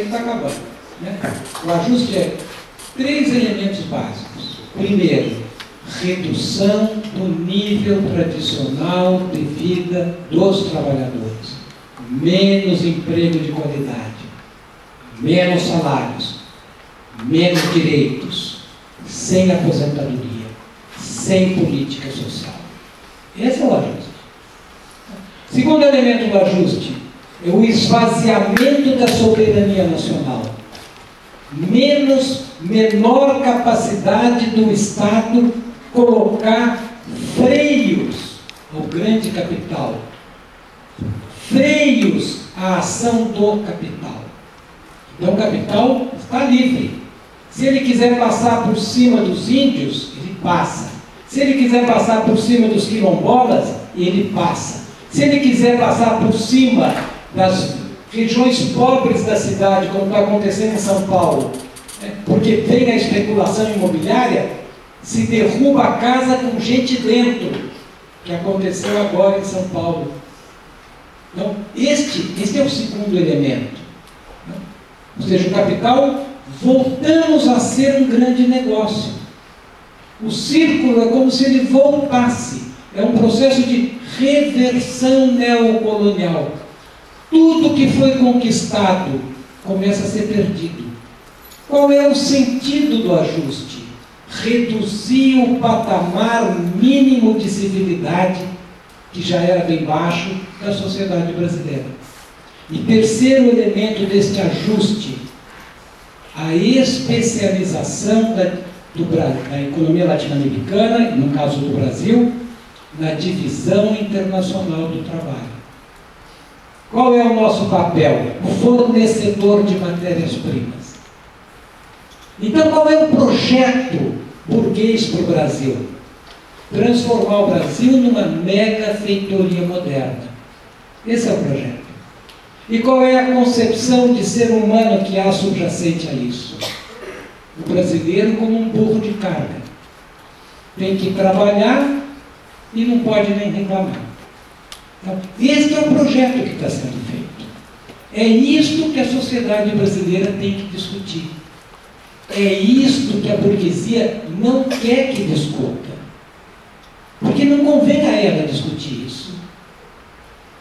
está acabando. Né? O ajuste é 3 elementos básicos. Primeiro, redução do nível tradicional de vida dos trabalhadores. Menos emprego de qualidade, menos salários, menos direitos, sem aposentadoria, sem política social. Esse é o ajuste. Segundo elemento do ajuste é o esvaziamento da soberania nacional. Menor capacidade do Estado colocar freios ao grande capital, freios à ação do capital. Então o capital está livre. Se ele quiser passar por cima dos índios, ele passa. Se ele quiser passar por cima dos quilombolas, ele passa. Se ele quiser passar por cima das regiões pobres da cidade, como está acontecendo em São Paulo, porque vem a especulação imobiliária, se derruba a casa com gente dentro, que aconteceu agora em São Paulo. Então, este é o segundo elemento. Ou seja, o capital, voltamos a ser um grande negócio. O círculo é como se ele voltasse. É um processo de reversão neocolonial. Tudo que foi conquistado começa a ser perdido. Qual é o sentido do ajuste? Reduzir o patamar mínimo de civilidade, que já era bem baixo, da sociedade brasileira. E terceiro elemento deste ajuste, a especialização da economia latino-americana, no caso do Brasil, na divisão internacional do trabalho. Qual é o nosso papel? O fornecedor de matérias-primas. Então, qual é o projeto burguês para o Brasil? Transformar o Brasil numa mega feitoria moderna. Esse é o projeto. E qual é a concepção de ser humano que há subjacente a isso? O brasileiro como um burro de carga. Tem que trabalhar e não pode nem reclamar. Então, este é o projeto que está sendo feito. É isto que a sociedade brasileira tem que discutir. É isto que a burguesia não quer que discuta. Porque não convém a ela discutir isso.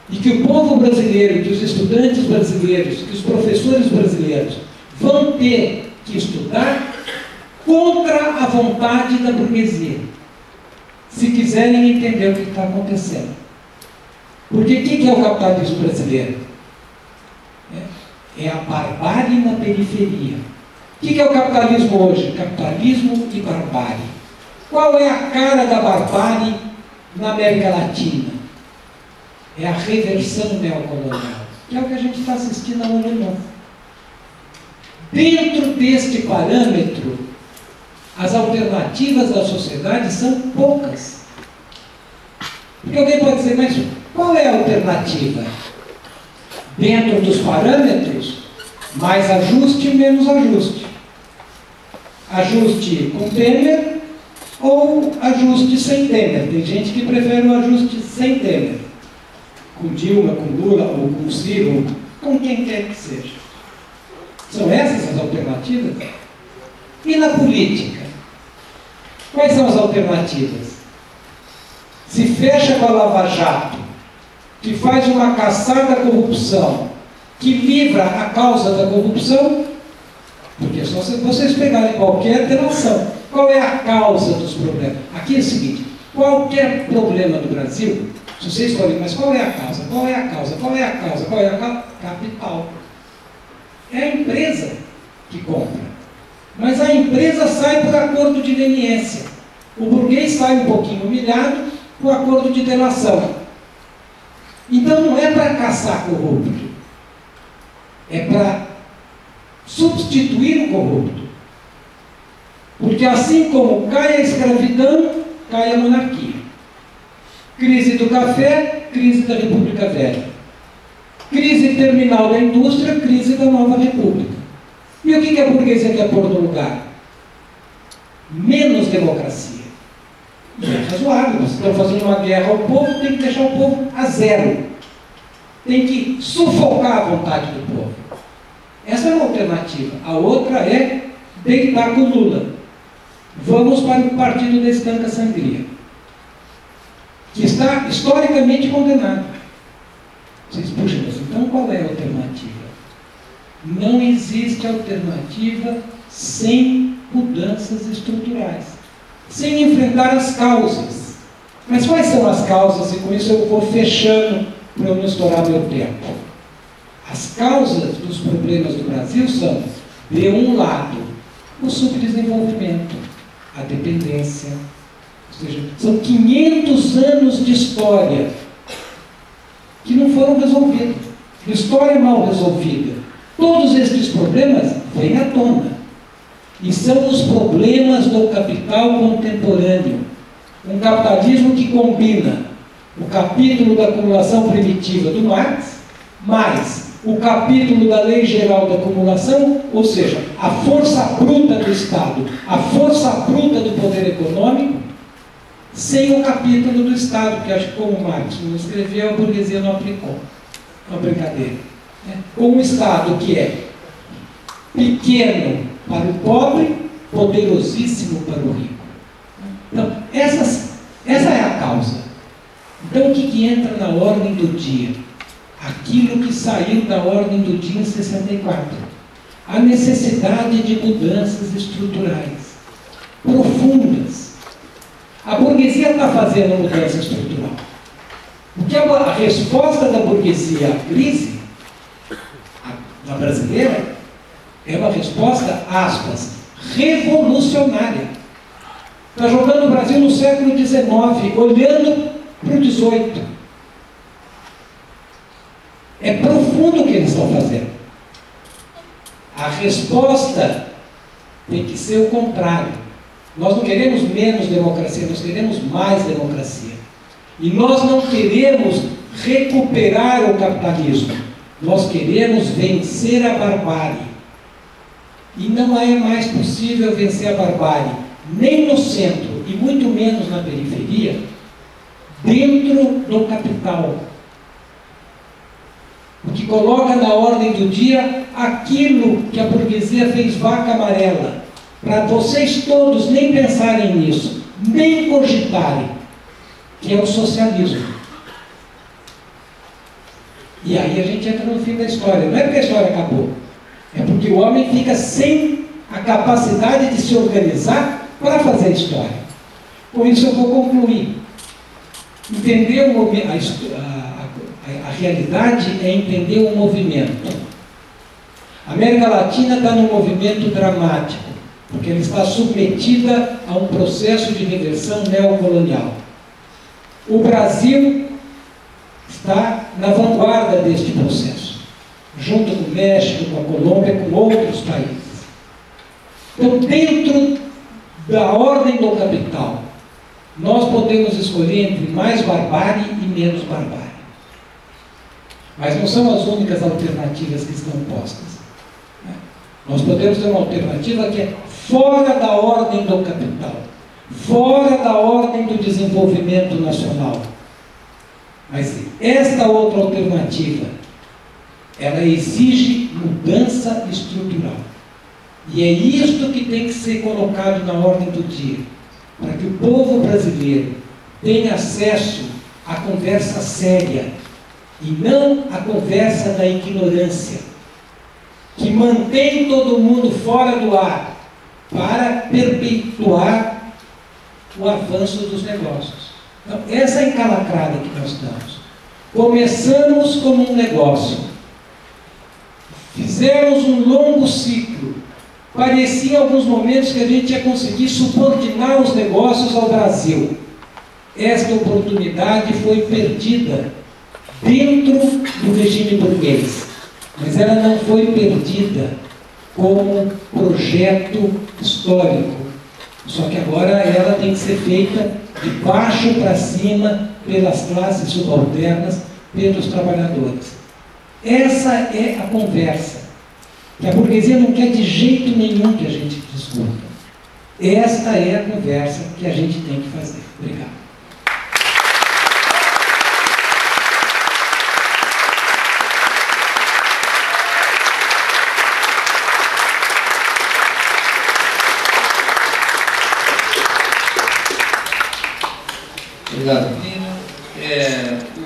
E que o povo brasileiro, que os estudantes brasileiros, que os professores brasileiros vão ter que estudar contra a vontade da burguesia, se quiserem entender o que está acontecendo. Porque o que é o capitalismo brasileiro? É a barbárie na periferia. O que é o capitalismo hoje? Capitalismo e barbárie. Qual é a cara da barbárie na América Latina? É a reversão neocolonial, que é o que a gente está assistindo ao alemão. Dentro deste parâmetro, as alternativas da sociedade são poucas. Porque alguém pode dizer, mas qual é a alternativa? Dentro dos parâmetros, mais ajuste e menos ajuste. Ajuste com Temer ou ajuste sem Temer. Tem gente que prefere o ajuste sem Temer. Com Dilma, com Lula, ou com Ciro, com quem quer que seja. São essas as alternativas? E na política? Quais são as alternativas? Se fecha com a Lava Jato, que faz uma caçada à corrupção, que livra a causa da corrupção, porque é só vocês pegarem qualquer delação. Qual é a causa dos problemas? Aqui é o seguinte, qualquer problema do Brasil, se vocês forem, mas qual é a causa? Qual é a causa? Qual é a causa? Qual é a causa? Capital. É a empresa que compra. Mas a empresa sai por acordo de leniência. O burguês sai um pouquinho humilhado por acordo de delação. Então não é para caçar corrupto. É para substituir o corrupto. Porque assim como cai a escravidão, cai a monarquia. Crise do café, crise da República Velha. Crise terminal da indústria, crise da nova república. E o que a burguesia quer pôr no lugar? Menos democracia. E é razoável. Vocês estão fazendo uma guerra ao povo, tem que deixar o povo a zero. Tem que sufocar a vontade do povo. Essa é uma alternativa. A outra é deitar com Lula. Vamos para o partido da estanca sangria, que está historicamente condenado. Vocês puxam, mas então qual é a alternativa? Não existe alternativa sem mudanças estruturais, sem enfrentar as causas. Mas quais são as causas? E com isso eu vou fechando para eu não estourar meu tempo. As causas dos problemas do Brasil são, de um lado, o subdesenvolvimento, a dependência, ou seja, são 500 anos de história que não foram resolvidos. História mal resolvida. Todos estes problemas vêm à tona. E são os problemas do capital contemporâneo. Um capitalismo que combina o capítulo da acumulação primitiva do Marx, mais o capítulo da Lei Geral da Acumulação, ou seja, a força bruta do Estado, a força bruta do poder econômico, sem o capítulo do Estado, que acho que como Marx não escreveu, a burguesia não aplicou. uma brincadeira, né? Com um Estado que é pequeno para o pobre, poderosíssimo para o rico. Então, essa é a causa. Então, o que entra na ordem do dia? Aquilo que saiu da ordem do dia em 64. A necessidade de mudanças estruturais profundas. A burguesia está fazendo mudança estrutural. Porque a resposta da burguesia à crise, da brasileira, é uma resposta, aspas, revolucionária. Está jogando o Brasil no século XIX, olhando para o XVIII. É profundo o que eles estão fazendo. A resposta tem que ser o contrário. Nós não queremos menos democracia, nós queremos mais democracia. E nós não queremos recuperar o capitalismo. Nós queremos vencer a barbárie. E não é mais possível vencer a barbárie, nem no centro, e muito menos na periferia, dentro do capital. O que coloca na ordem do dia aquilo que a burguesia fez vaca amarela, para vocês todos nem pensarem nisso, nem cogitarem, que é o socialismo. E aí a gente entra no fim da história. Não é porque a história acabou, é porque o homem fica sem a capacidade de se organizar para fazer a história. Com isso eu vou concluir. Entender a realidade é entender o movimento. A América Latina está num movimento dramático, porque ela está submetida a um processo de reversão neocolonial. O Brasil está na vanguarda deste processo, junto com o México, com a Colômbia, com outros países. Então, dentro da ordem do capital, nós podemos escolher entre mais barbárie e menos barbárie. Mas não são as únicas alternativas que estão postas. Nós podemos ter uma alternativa que é fora da ordem do capital, fora da ordem do desenvolvimento nacional. Mas esta outra alternativa, ela exige mudança estrutural. E é isto que tem que ser colocado na ordem do dia, para que o povo brasileiro tenha acesso à conversa séria, e não à conversa da ignorância, que mantém todo mundo fora do ar, para perpetuar o avanço dos negócios. Então, essa é a encalacrada que nós estamos. Começamos como um negócio, fizemos um longo ciclo, parecia em alguns momentos que a gente ia conseguir subordinar os negócios ao Brasil. Esta oportunidade foi perdida dentro do regime burguês, mas ela não foi perdida como projeto histórico. Só que agora ela tem que ser feita de baixo para cima, pelas classes subalternas, pelos trabalhadores. Essa é a conversa que a burguesia não quer de jeito nenhum que a gente discuta. Esta é a conversa que a gente tem que fazer. Obrigado. Obrigado, Plínio.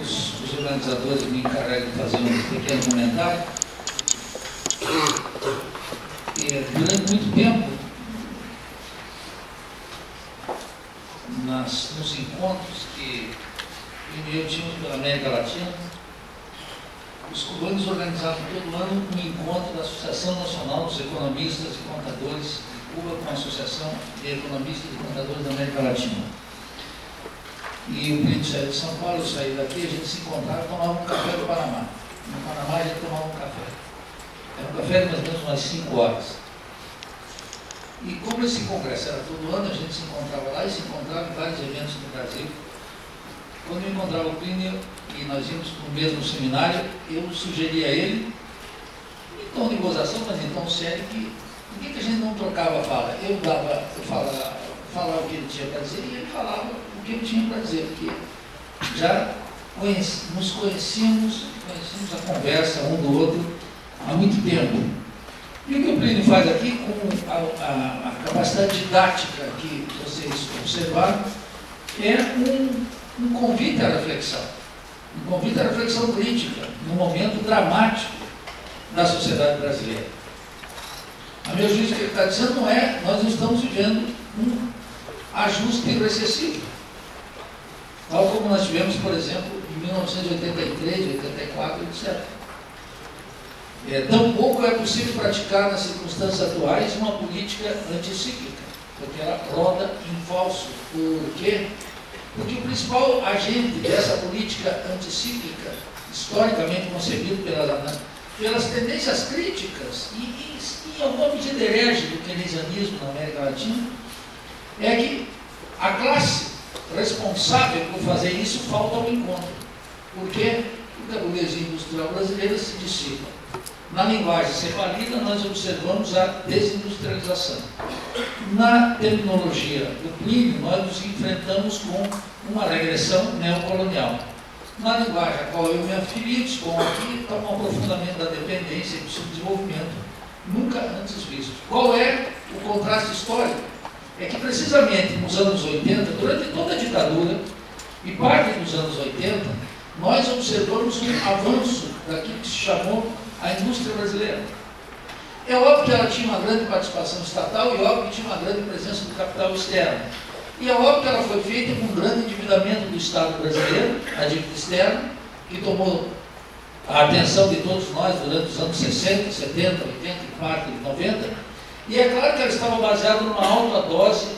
Os organizadores me encarregam de fazer um pequeno comentário. Durante muito tempo, nos encontros que Plínio e eu tínhamos pela América Latina, os cubanos organizavam todo ano um encontro da Associação Nacional dos Economistas e Contadores de Cuba com a Associação de Economistas e Contadores da América Latina. E o Plínio saiu de São Paulo, eu saí daqui, a gente se encontrava e tomava um café no Panamá. No Panamá a gente tomava um café. Era um café de mais ou menos umas 5 horas. E como esse congresso era todo ano, a gente se encontrava lá e se encontrava em vários eventos no Brasil. Quando eu encontrava o Plínio e nós íamos para o mesmo seminário, eu sugeri a ele, em tom de gozação, mas em tom sério, que por que a gente não trocava a fala? Eu falava o que ele tinha para dizer e ele falava o que ele tinha para dizer, porque já nos conhecemos a conversa um do outro há muito tempo. E o que o Plínio faz aqui, com a capacidade didática que vocês observaram, é um convite à reflexão. Um convite à reflexão crítica, num momento dramático da sociedade brasileira. A meu juízo, o que ele está dizendo não é, nós não estamos vivendo um ajuste recessivo. Tal como nós tivemos, por exemplo, em 1983, 84, etc. Tampouco é possível praticar nas circunstâncias atuais uma política anticíclica, porque ela roda em falso. Por quê? Porque o principal agente dessa política anticíclica, historicamente concebido pelas tendências críticas e em alguma medida herege do keynesianismo na América Latina, é que a classe responsável por fazer isso falta ao encontro. Porque a burguesia industrial brasileira se dissipa. Na linguagem cepalina, nós observamos a desindustrialização. Na terminologia do Plínio, nós nos enfrentamos com uma regressão neocolonial. Na linguagem a qual eu me afiliei, com aqui está um aprofundamento da dependência e do subdesenvolvimento nunca antes visto. Qual é o contraste histórico? É que precisamente nos anos 80, durante toda a ditadura e parte dos anos 80, nós observamos um avanço daquilo que se chamou a indústria brasileira. É óbvio que ela tinha uma grande participação estatal e óbvio que tinha uma grande presença do capital externo. E é óbvio que ela foi feita com um grande endividamento do Estado brasileiro, a dívida externa, que tomou a atenção de todos nós durante os anos 60, 70, 80 e parte de 90. E é claro que ela estava baseada numa alta dose,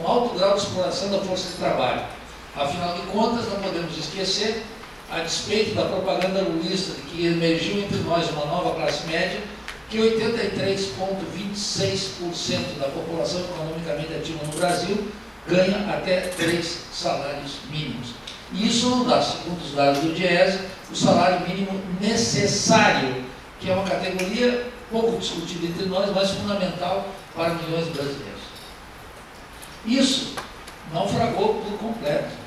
um alto grau de exploração da força de trabalho. Afinal de contas, não podemos esquecer, a despeito da propaganda lulista de que emergiu entre nós uma nova classe média, que 83,26% da população economicamente ativa no Brasil ganha até 3 salários mínimos. E isso não dá, segundo os dados do DIEESE, o salário mínimo necessário, que é uma categoria pouco discutida entre nós, mas fundamental para milhões de brasileiros. Isso naufragou por completo.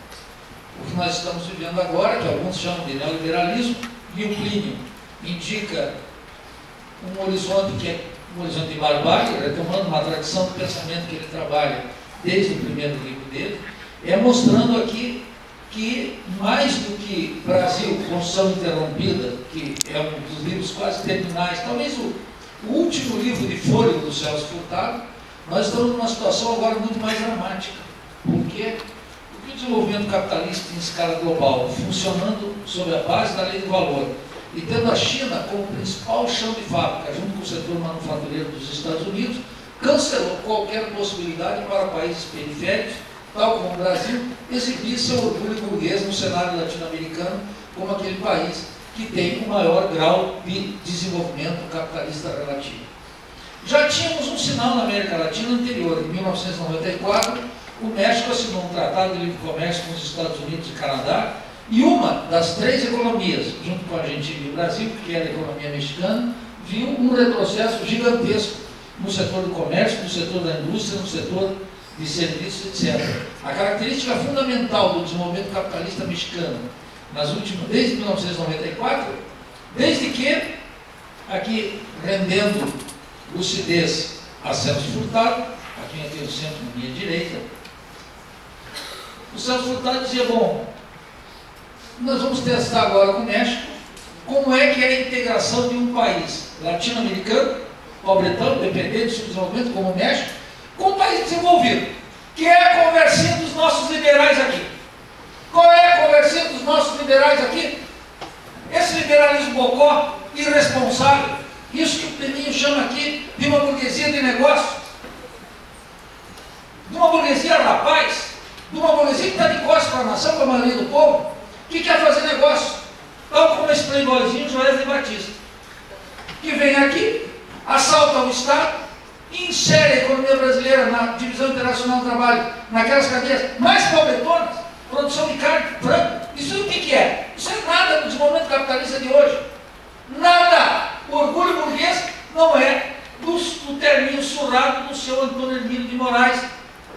O que nós estamos vivendo agora, que alguns chamam de neoliberalismo, e o Plínio indica um horizonte que é um horizonte de barbárie, retomando uma tradição do pensamento que ele trabalha desde o primeiro livro dele, é mostrando aqui que, mais do que Brasil, Construção Interrompida, que é um dos livros quase terminais, talvez o último livro de fôlego do Celso Furtado, nós estamos numa situação agora muito mais dramática. Por quê? Porque o desenvolvimento capitalista em escala global, funcionando sob a base da lei do valor, e tendo a China como principal chão de fábrica, junto com o setor manufatureiro dos Estados Unidos, cancelou qualquer possibilidade para países periféricos, tal como o Brasil, exibir seu orgulho burguês no cenário latino-americano como aquele país que tem o maior grau de desenvolvimento capitalista relativo. Já tínhamos um sinal na América Latina anterior. Em 1994, o México assinou um tratado de livre comércio com os Estados Unidos e Canadá, e uma das 3 economias, junto com a Argentina e o Brasil, que era a economia mexicana, viu um retrocesso gigantesco no setor do comércio, no setor da indústria, no setor de serviços, etc. A característica fundamental do desenvolvimento capitalista mexicano, desde 1994, desde que, aqui rendendo lucidez a Celso Furtado, a quem eu tenho sempre na minha direita, o Celso Furtado dizia, bom, nós vamos testar agora com o México como é que é a integração de um país latino-americano, pobretão, dependente, subdesenvolvimento, como o México, com um país desenvolvido, que é a conversinha dos nossos liberais aqui. Qual é a conversinha dos nossos liberais aqui? Esse liberalismo bocó, irresponsável, isso que o Peninho chama aqui de uma burguesia de negócio, de uma burguesia rapaz, de uma burguesia que está de costas para a nação, para a maioria do povo, que quer fazer negócio, tal como esse playboyzinho Joesley Batista, que vem aqui, assalta o Estado e insere a economia brasileira na divisão internacional do trabalho, naquelas cadeias mais pobretonas, produção de carne, frango. Isso o que é? Isso é nada do desenvolvimento capitalista de hoje. Nada! O orgulho burguês não é do terninho surrado do seu Antônio Hermílio de Moraes,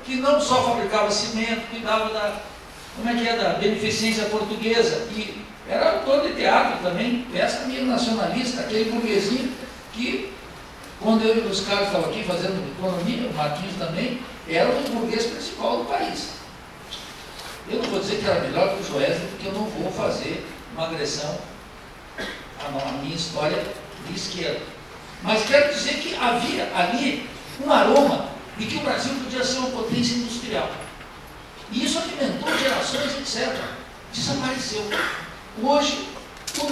que não só fabricava cimento, cuidava como é que é, da beneficência portuguesa, e era autor de teatro também, peça meio nacionalista, aquele burguesinho que, quando eu e os caras estavam aqui fazendo economia, o Marquinhos também, era o burguês principal do país. Eu não vou dizer que era melhor que o Joesley, porque eu não vou fazer uma agressão à minha história de esquerda. Mas quero dizer que havia ali um aroma de que o Brasil podia ser uma potência industrial. E isso alimentou gerações, etc. Desapareceu. Hoje, os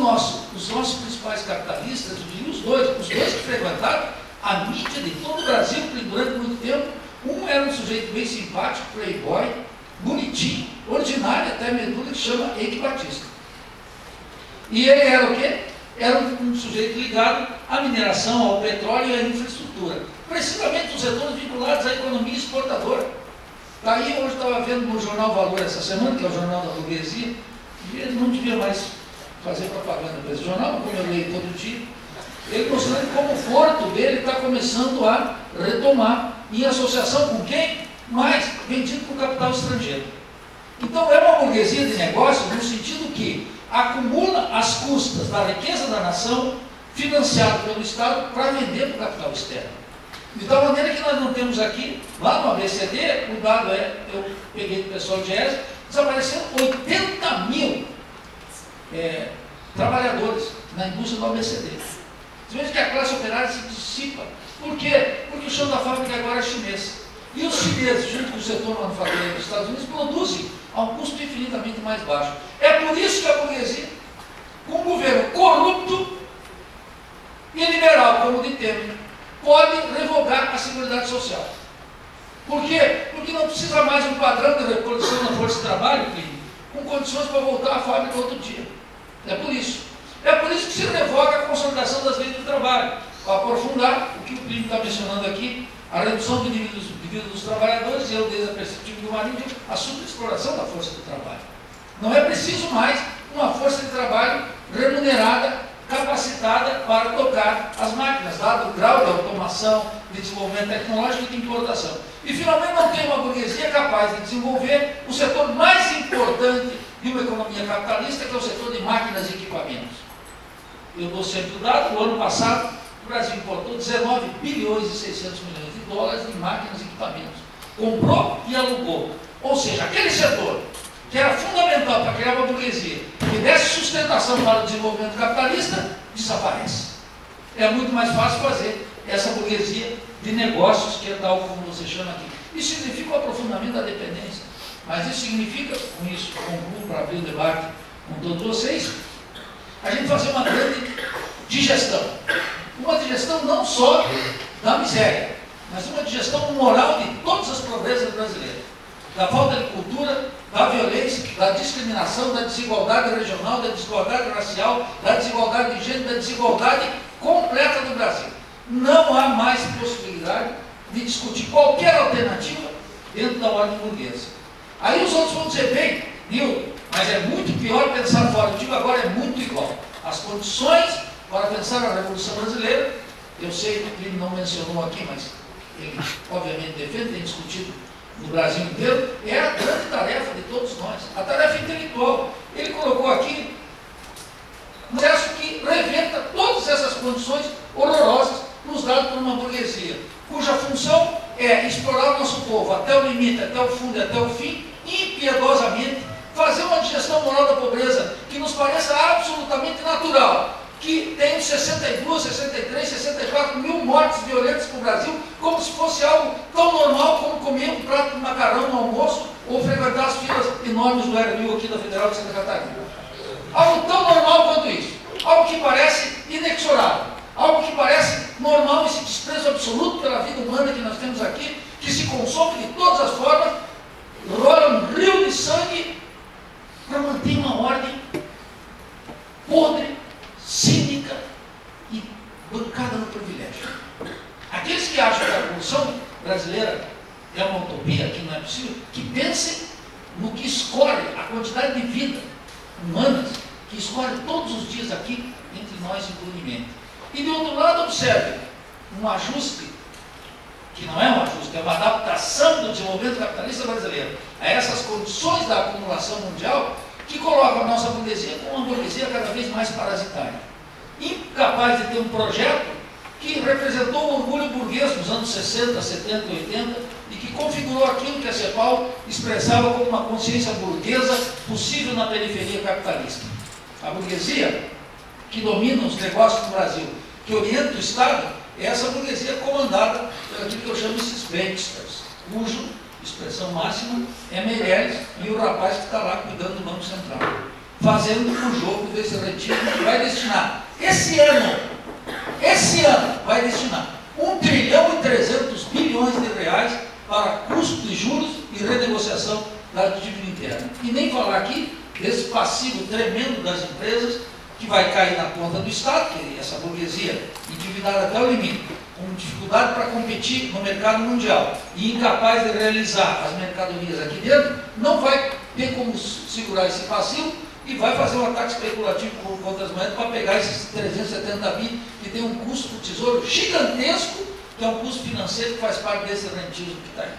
nossos principais capitalistas, e os dois que frequentaram a mídia de todo o Brasil durante muito tempo, um era um sujeito bem simpático, playboy, bonitinho, ordinário até medula, que chama Eike Batista. E ele era o quê? Era um sujeito ligado à mineração, ao petróleo e à infraestrutura. Precisamente os setores vinculados à economia exportadora. Daí, hoje eu estava vendo no Jornal Valor essa semana, que é o jornal da burguesia, e ele não devia mais fazer propaganda para esse jornal, como eu leio todo dia, ele mostrando como o Porto dele está começando a retomar, em associação com quem? Mas vendido para o capital estrangeiro. Então é uma burguesia de negócios no sentido que acumula as custas da riqueza da nação, financiado pelo Estado, para vender para o capital externo. De tal maneira que nós não temos aqui, lá no ABCD, o dado é, eu peguei do pessoal de ESA, desapareceram 80 mil trabalhadores na indústria do ABCD. Você vê que a classe operária se dissipa. Por quê? Porque o chão da fábrica agora é chinês. E os chineses, junto com o setor manufatureiro dos Estados Unidos, produzem a um custo infinitamente mais baixo. É por isso que a burguesia, com um governo corrupto e liberal como o de Temer, pode revogar a Seguridade Social. Por quê? Porque não precisa mais um padrão de reprodução na força de trabalho, com condições para voltar à fábrica outro dia. É por isso. É por isso que se revoga a consolidação das leis do trabalho. Para aprofundar o que o Plínio está mencionando aqui, a redução do nível de vida dos trabalhadores, e eu desde a perspectiva do Marinho, a superexploração da força de trabalho. Não é preciso mais uma força de trabalho remunerada, capacitada para tocar as máquinas, dado o grau de automação, de desenvolvimento tecnológico e de importação. E finalmente não tem uma burguesia capaz de desenvolver o setor mais importante de uma economia capitalista, que é o setor de máquinas e equipamentos. Eu dou sempre o dado, no ano passado, o Brasil importou 19 bilhões e 600 milhões de dólares em máquinas e equipamentos. Comprou e alugou. Ou seja, aquele setor que era fundamental para criar uma burguesia, que desse sustentação para o desenvolvimento capitalista, desaparece. É muito mais fácil fazer essa burguesia de negócios, que é tal como você chama aqui. Isso significa o aprofundamento da dependência. Mas isso significa, com isso, concluo para abrir o debate com todos vocês, a gente fazer uma grande digestão. Uma digestão não só da miséria, mas uma digestão moral de todas as pobrezas brasileiras. Da falta de cultura, da violência, da discriminação, da desigualdade regional, da desigualdade racial, da desigualdade de gênero, da desigualdade completa do Brasil. Não há mais possibilidade de discutir qualquer alternativa dentro da ordem burguesa. Aí os outros vão dizer, bem, Nilton, mas é muito pior pensar fora. Eu digo agora, é muito igual. As condições para pensar a Revolução Brasileira, eu sei que ele não mencionou aqui, mas ele obviamente defende, tem discutido no Brasil inteiro, é a grande tarefa de todos nós, a tarefa intelectual. Ele colocou aqui um processo que reverta todas essas condições horrorosas nos dados por uma burguesia, cuja função é explorar o nosso povo até o limite, até o fundo e até o fim, impiedosamente, fazer uma digestão moral da pobreza que nos pareça absolutamente natural, que tem 62, 63, 64 mil mortes violentas no Brasil, como se fosse algo tão normal como comer um prato de macarrão no almoço ou frequentar as filas enormes do Aeromil aqui da Federal de Santa Catarina. Algo tão normal quanto isso. Algo que parece inexorável. Algo que parece normal, esse desprezo absoluto pela vida humana que nós temos aqui, que se consome de todas as formas, rola um rio de sangue para manter uma ordem podre, cínica e bancada no privilégio. Aqueles que acham que a Revolução Brasileira é uma utopia, que não é possível, que pensem no que escolhe a quantidade de vida humanas que escolhe todos os dias aqui entre nós impunemente. E de outro lado, observe um ajuste que não é um ajuste, é uma adaptação do desenvolvimento capitalista brasileiro a essas condições da acumulação mundial, que coloca a nossa burguesia como uma burguesia cada vez mais parasitária, incapaz de ter um projeto que representou o orgulho burguês nos anos 60, 70, 80 e que configurou aquilo que a CEPAL expressava como uma consciência burguesa possível na periferia capitalista. A burguesia que domina os negócios no Brasil, que orienta o Estado, é essa burguesia comandada por aquilo que eu chamo esses banksters, cujo expressão máxima é Meirelles e o rapaz que está lá cuidando do Banco Central, fazendo o jogo desse retiro que vai destinar, esse ano, vai destinar 1 trilhão e 300 bilhões de reais para custo de juros e renegociação da dívida interna. E nem falar aqui desse passivo tremendo das empresas que vai cair na conta do Estado, que essa burguesia endividada até o limite, com dificuldade para competir no mercado mundial e incapaz de realizar as mercadorias aqui dentro, não vai ter como segurar esse passivo e vai fazer um ataque especulativo contra as moedas para pegar esses 370 bi que tem um custo do tesouro gigantesco, que é um custo financeiro que faz parte desse rentismo que está aí.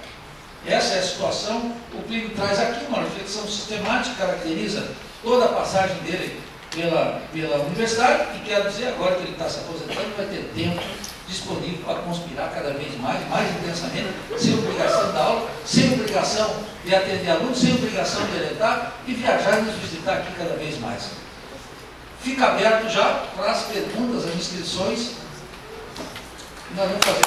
Essa é a situação. O Plínio traz aqui uma reflexão sistemática que caracteriza toda a passagem dele pela universidade, e quero dizer, agora que ele está se aposentando, vai ter tempo disponível para conspirar cada vez mais intensamente, sem obrigação da aula, sem obrigação de atender alunos, sem obrigação de orientar, e viajar e nos visitar aqui cada vez mais. Fica aberto já para as perguntas, as inscrições. Nós vamos fazer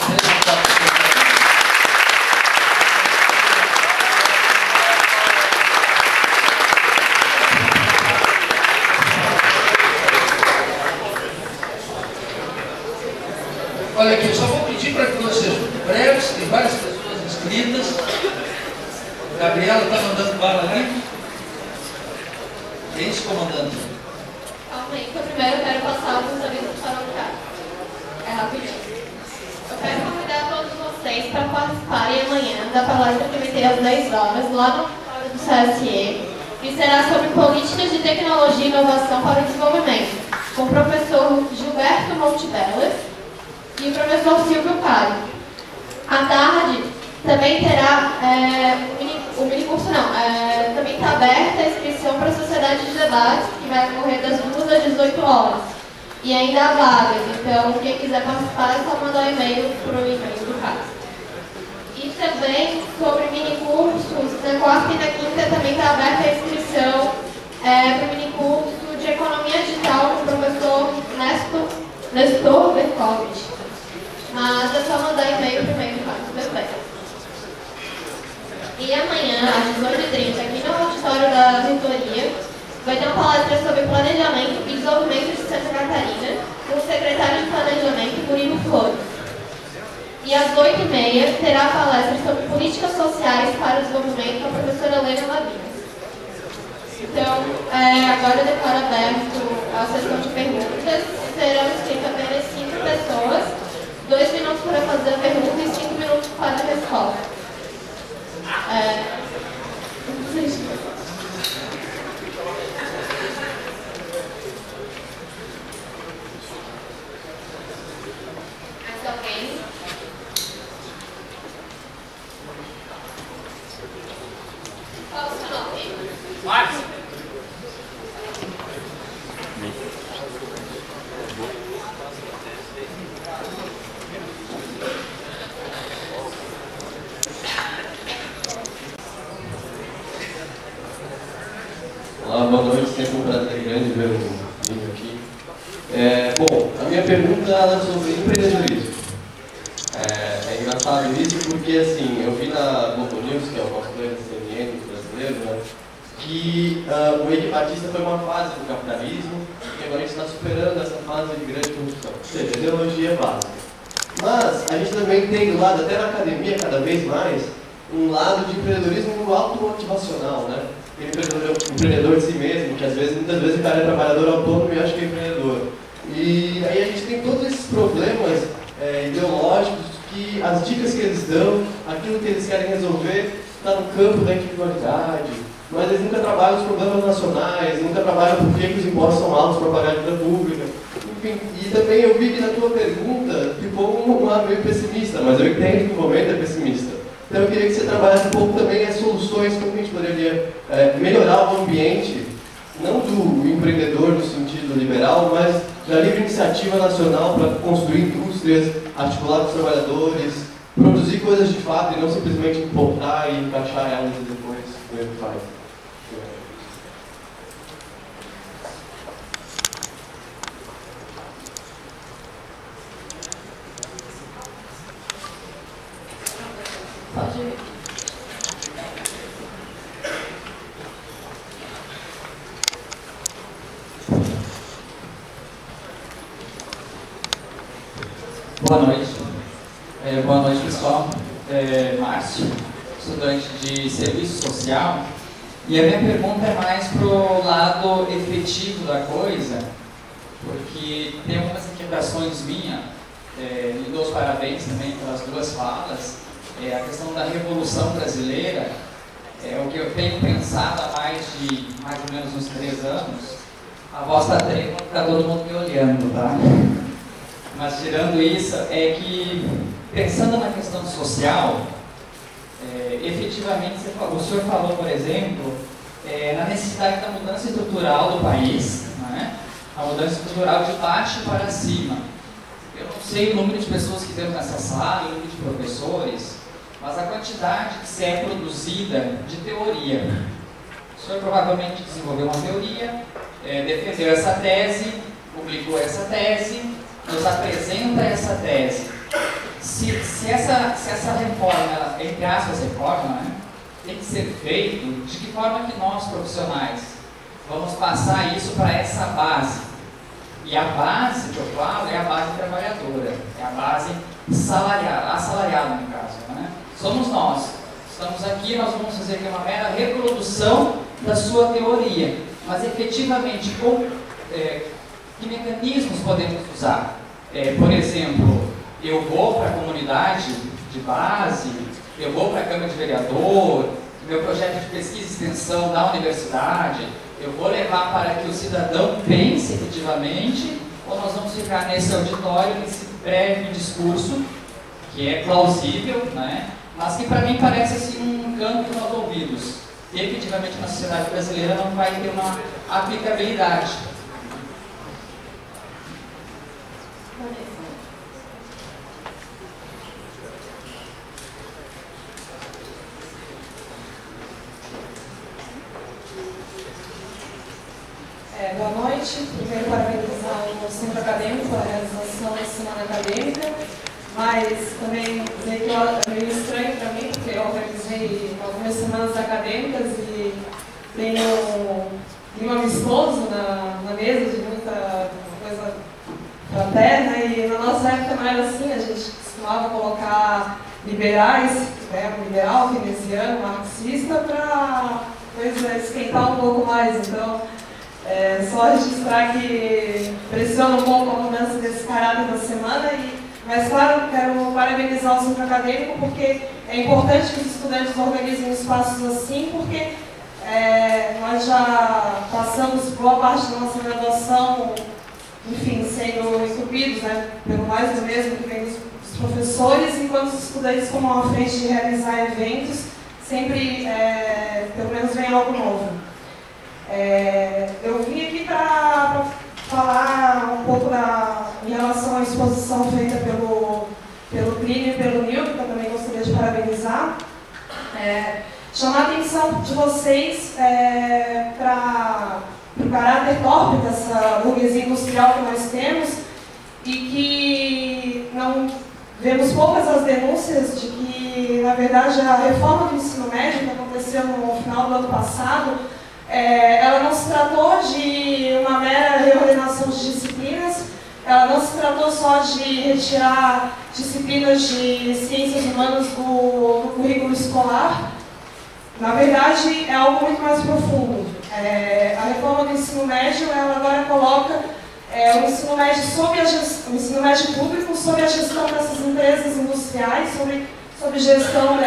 Olha aqui, eu só vou pedir para que vocês breves, tem várias pessoas inscritas. Gabriela está mandando bala ali. Quem é esse comandante? Calma aí, que eu primeiro quero passar alguns avisos para o cara. É rapidinho. Eu quero convidar todos vocês para participarem amanhã da palestra que vai ter às 10 horas, lá no auditório do CSE, que será sobre políticas de tecnologia e inovação para o desenvolvimento, com o professor Gilberto Montebelas e o professor Silvio Caio. À tarde também terá o minicurso também está aberta a inscrição para a Sociedade de Debates, que vai ocorrer das 2 às 18 horas. E ainda há vagas, então quem quiser participar é só mandar um e-mail para o e-mail do caso. E também sobre minicursos, na quarta e na quinta também está aberta a inscrição para o minicurso de Economia Digital com o professor Nestor Berkovich. Mas é só mandar e-mail para o e-mail do caso, perfeito. E amanhã, às 18h30, aqui no auditório da reitoria, vai ter uma palestra sobre planejamento e desenvolvimento de Santa Catarina, com o secretário de Planejamento, Murilo Flores. E às 8h30 terá a palestra sobre políticas sociais para o desenvolvimento com a professora Helena Lavinas. Então, agora eu declaro aberto a sessão de perguntas. Serão inscritas apenas 5 pessoas, 2 minutos para fazer a pergunta e 5 minutos para a resposta. Qual o seu nome? Marcos. Olá, boa noite, sempre um prazer grande ver o vídeo aqui. Bom, a minha pergunta é sobre empreendedorismo. É engraçado isso porque, assim, eu vi na Globo News, que é o nosso grande CNN brasileiro, né, que o Eike Batista foi uma fase do capitalismo e agora a gente está superando essa fase de grande corrupção. Ou seja, a ideologia é básica. Mas a gente também tem do lado, até na academia, cada vez mais, um lado de empreendedorismo automotivacional, né? Empreendedor de si mesmo, que muitas vezes o cara é trabalhador autônomo e acha que é empreendedor. E aí a gente tem todos esses problemas ideológicos que as dicas que eles dão, aquilo que eles querem resolver, está no campo da individualidade, mas eles nunca trabalham os problemas nacionais, nunca trabalham por que os impostos são altos para pagar a dívida pública. E também eu vi que na tua pergunta ficou um lado meio pessimista, mas eu entendo que o momento é pessimista. Então eu queria que você trabalhasse um pouco também as soluções, como a gente poderia melhorar o ambiente, não do empreendedor no sentido liberal, mas da livre iniciativa nacional para construir indústrias, articular com os trabalhadores, produzir coisas de fato e não simplesmente importar e encaixar elas depois no faz. Pode ir. Boa noite. Boa noite, pessoal. Márcio, estudante de serviço social. E a minha pergunta é mais para o lado efetivo da coisa, porque tem algumas inquietações minhas, e dou os parabéns também pelas duas falas. A questão da Revolução Brasileira é o que eu tenho pensado há mais ou menos uns 3 anos. A voz está tremendo, está todo mundo me olhando, tá? Mas tirando isso, é que, pensando na questão social, efetivamente, o senhor falou, por exemplo, na necessidade da mudança estrutural do país, né? A mudança estrutural de baixo para cima. Eu não sei o número de pessoas que temos nessa sala, o número de professores, mas a quantidade que é produzida de teoria. O senhor provavelmente desenvolveu uma teoria, defendeu essa tese, publicou essa tese, nos apresenta essa tese. Se essa reforma, entre aspas, reforma, né, tem que ser feito, de que forma que nós, profissionais, vamos passar isso para essa base? E a base que eu falo é a base trabalhadora, é a base assalariada, no caso, né? Somos nós. Estamos aqui, nós vamos fazer aqui uma mera reprodução da sua teoria, mas efetivamente que mecanismos podemos usar? Por exemplo, eu vou para a comunidade de base, eu vou para a Câmara de Vereador, meu projeto de pesquisa e extensão da universidade, eu vou levar para que o cidadão pense efetivamente, ou nós vamos ficar nesse auditório, nesse breve discurso, que é plausível, né? Mas que para mim parece assim um canto nos ouvidos, que efetivamente na sociedade brasileira não vai ter uma aplicabilidade. Boa noite. Primeiro, parabenizar o Centro Acadêmico pela realização da Semana Acadêmica, mas também dizer que é meio estranho para mim, porque eu organizei algumas semanas acadêmicas e tenho um amistoso na mesa de muita coisa fraterna, e na nossa época não era assim, a gente costumava colocar liberais, um liberal, keynesiano, marxista, para esquentar um pouco mais. Então, só registrar que pressiona um pouco a mudança desse caráter da semana, mas claro, quero parabenizar o Centro Acadêmico, porque é importante que os estudantes organizem espaços assim, porque nós já passamos boa parte da nossa graduação, enfim, sendo entupidos, né, pelo mais do mesmo que vem dos professores, enquanto os estudantes tomam a frente de realizar eventos, sempre, pelo menos, vem algo novo. Eu vim aqui para falar um pouco em relação à exposição feita pelo Plínio e pelo Nilton, que eu também gostaria de parabenizar. Chamar a atenção de vocês para o caráter torpe dessa burguesia industrial que nós temos, e que não vemos poucas as denúncias de que, na verdade, a reforma do ensino médio, que aconteceu no final do ano passado, ela não se tratou de uma mera reordenação de disciplinas, ela não se tratou só de retirar disciplinas de ciências humanas do currículo escolar. Na verdade, é algo muito mais profundo. A reforma do ensino médio, ela agora coloca o ensino médio o ensino médio público sob a gestão dessas empresas industriais, sob gestão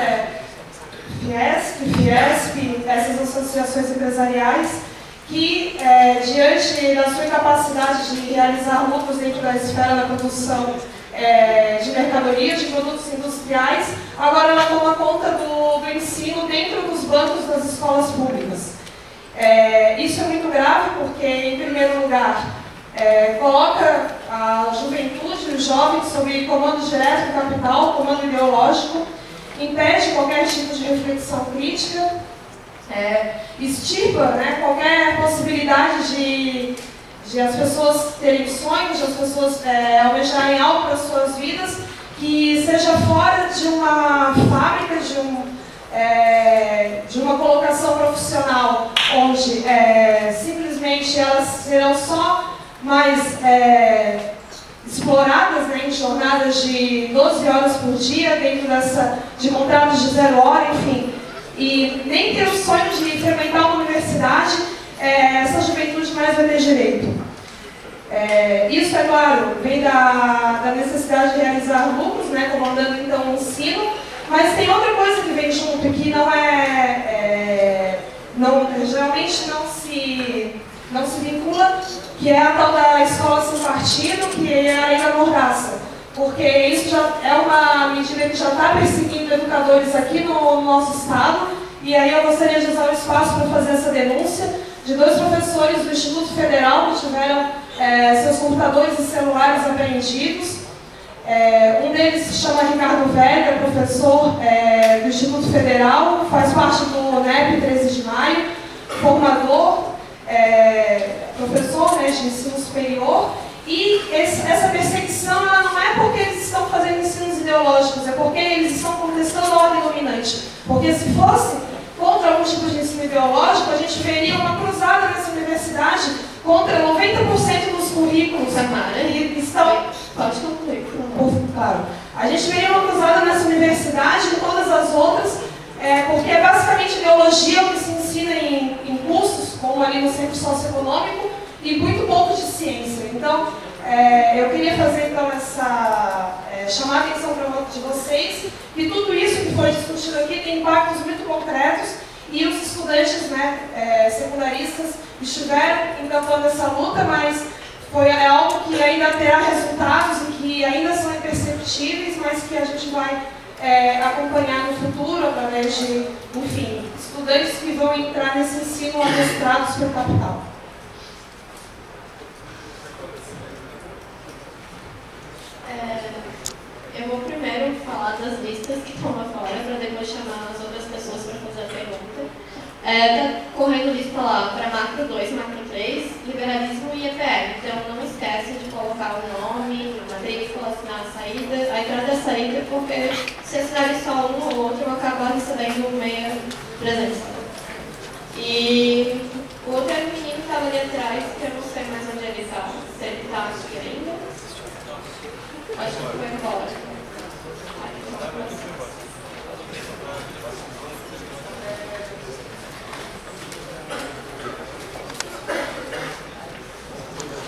Fiesp, essas associações empresariais, que, diante da sua incapacidade de realizar lucros dentro da esfera da produção de mercadorias, de produtos industriais, agora ela toma conta do ensino dentro dos bancos das escolas públicas. Isso é muito grave porque, em primeiro lugar, coloca a juventude, os jovens, sob comando direto do capital, comando ideológico, impede qualquer tipo de reflexão crítica, extirpa, né, qualquer possibilidade de as pessoas terem sonhos, de as pessoas almejarem algo para as suas vidas, que seja fora de uma fábrica, de uma colocação profissional, onde simplesmente elas serão só mais exploradas, né, em jornadas de 12 horas por dia, dentro de contratos de 0 hora, enfim. E nem ter o sonho de frequentar uma universidade, essa juventude mais vai ter direito. Isso, é claro, vem da necessidade de realizar lucros, né, comandando então o ensino, mas tem outra coisa que vem junto, que geralmente não se vincula, que é a tal da escola sem partido, que é a lei da mordaça. Porque isso já é uma medida que já está perseguindo educadores aqui no nosso estado, e aí eu gostaria de usar o espaço para fazer essa denúncia de 2 professores do Instituto Federal que tiveram seus computadores e celulares apreendidos. Um deles se chama Ricardo Velho, é professor do Instituto Federal, faz parte do NEP 13 de Maio, formador, professor, né, de ensino superior. E essa perseguição ela não é porque eles estão fazendo ensinos ideológicos, é porque eles estão contestando a ordem dominante. Porque se fosse contra algum tipo de ensino ideológico, a gente veria uma cruzada nessa universidade contra 90% dos currículos que estão... Pode concluir, por favor. Claro. A gente veria uma cruzada nessa universidade e todas as outras, porque é basicamente ideologia o que se ensina em cursos, como ali no Centro Socioeconômico, e muito pouco de ciência. Então, eu queria fazer então chamar a atenção de vocês que tudo isso que foi discutido aqui tem impactos muito concretos e os estudantes, né, secundaristas estiveram encampando essa luta, mas é algo que ainda terá resultados e que ainda são imperceptíveis, mas que a gente vai acompanhar no futuro através de, enfim, estudantes que vão entrar nesse ensino adestrados pelo capital. Eu vou primeiro falar das listas que estão lá fora, para depois chamar as outras pessoas para fazer a pergunta. Está correndo lista lá para macro 2, macro 3, liberalismo e EPR. Então não esquece de colocar o nome, matrícula, assinar a saída, a entrada e a saída, porque se assinarem só um ou outro, eu vou acabar recebendo meia presença. E o outro é o menino que estava ali atrás, que eu não sei mais onde ele está, se ele está aqui ainda. Acho que foi embora.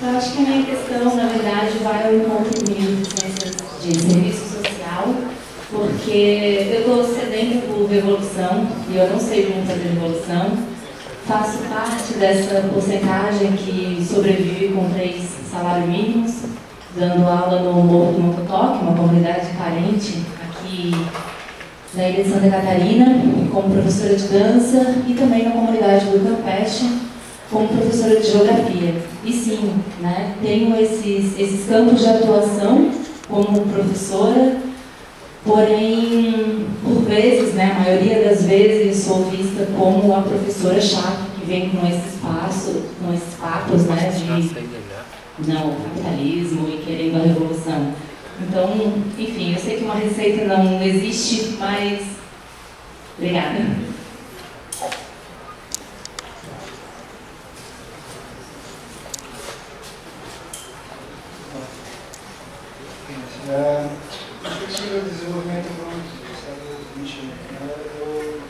Eu acho que a minha questão, na verdade, vai ao encontro comigo de serviço social, porque eu estou cedendo por revolução, e eu não sei como fazer revolução. Faço parte dessa porcentagem que sobrevive com 3 salários mínimos, dando aula no Morro do Mocotoque, uma comunidade carente aqui na ilha de Santa Catarina, como professora de dança, e também na comunidade do Campeche, como professora de geografia. E sim, né, tenho esses campos de atuação como professora, porém, por vezes, né, a maioria das vezes, sou vista como a professora chata que vem com esses papos, né, de não, capitalismo e querendo a revolução. Então, enfim, eu sei que uma receita não existe, mas... Obrigada. Perspectiva de desenvolvimento econômico do século XXI. Eu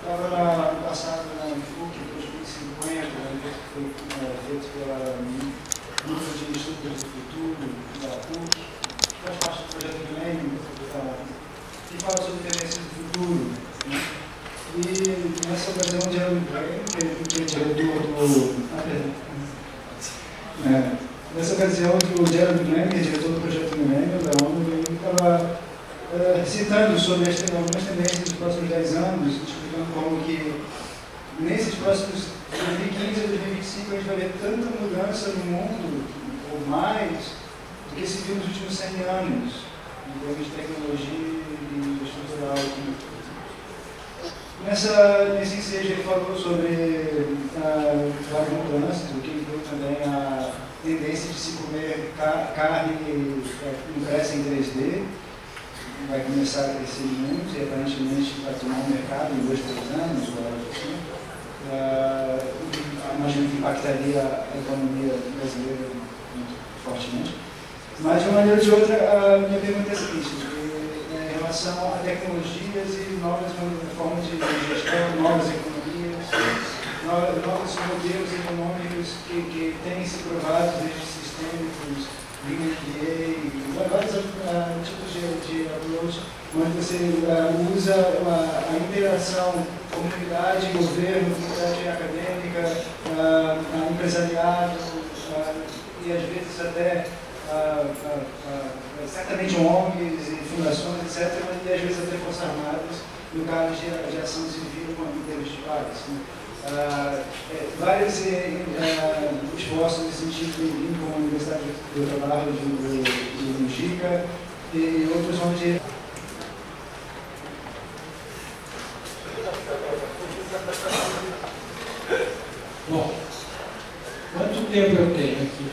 estava no passado na PUC, em 2050, que foi feito pela Grupo de Estudos do Futuro, da PUC, que faz parte do projeto do Milênio, que fala sobre tendências do futuro. E nessa ocasião, o Diego Bem, que é diretor do Nessa ocasião, o Gerald Brenner, diretor do projeto Millennium da ONU, ele estava citando sobre algumas tendências dos próximos 10 anos, explicando como que nesses próximos 2015 a 2025 a gente vai ver tanta mudança no mundo, ou mais, do que se viu nos últimos 100 anos, em termos de tecnologia e estrutural. Nesse ensejo ele falou sobre várias mudanças, o que inclui também a tendência de se comer carne impressa em 3D, vai começar a crescer muito e aparentemente vai tomar um mercado em 2, 3 anos, ou algo assim. Imagino que impactaria a economia brasileira muito fortemente. Mas de uma maneira ou de outra, a minha pergunta é a seguinte: em relação a tecnologias e novas formas de gestão, novas economias, novos modelos econômicos que têm se provado desde sistêmicos, Green MBA, vários tipos de approach, onde você usa a interação comunidade-governo, comunidade acadêmica, empresariado, e às vezes até certamente ONGs e fundações, etc., e às vezes até forças armadas, no caso de ação civil em termos de pares. Vários esforços nesse sentido, como a Universidade do Trabalho de Mujica e outros onde Bom, quanto tempo eu tenho aqui?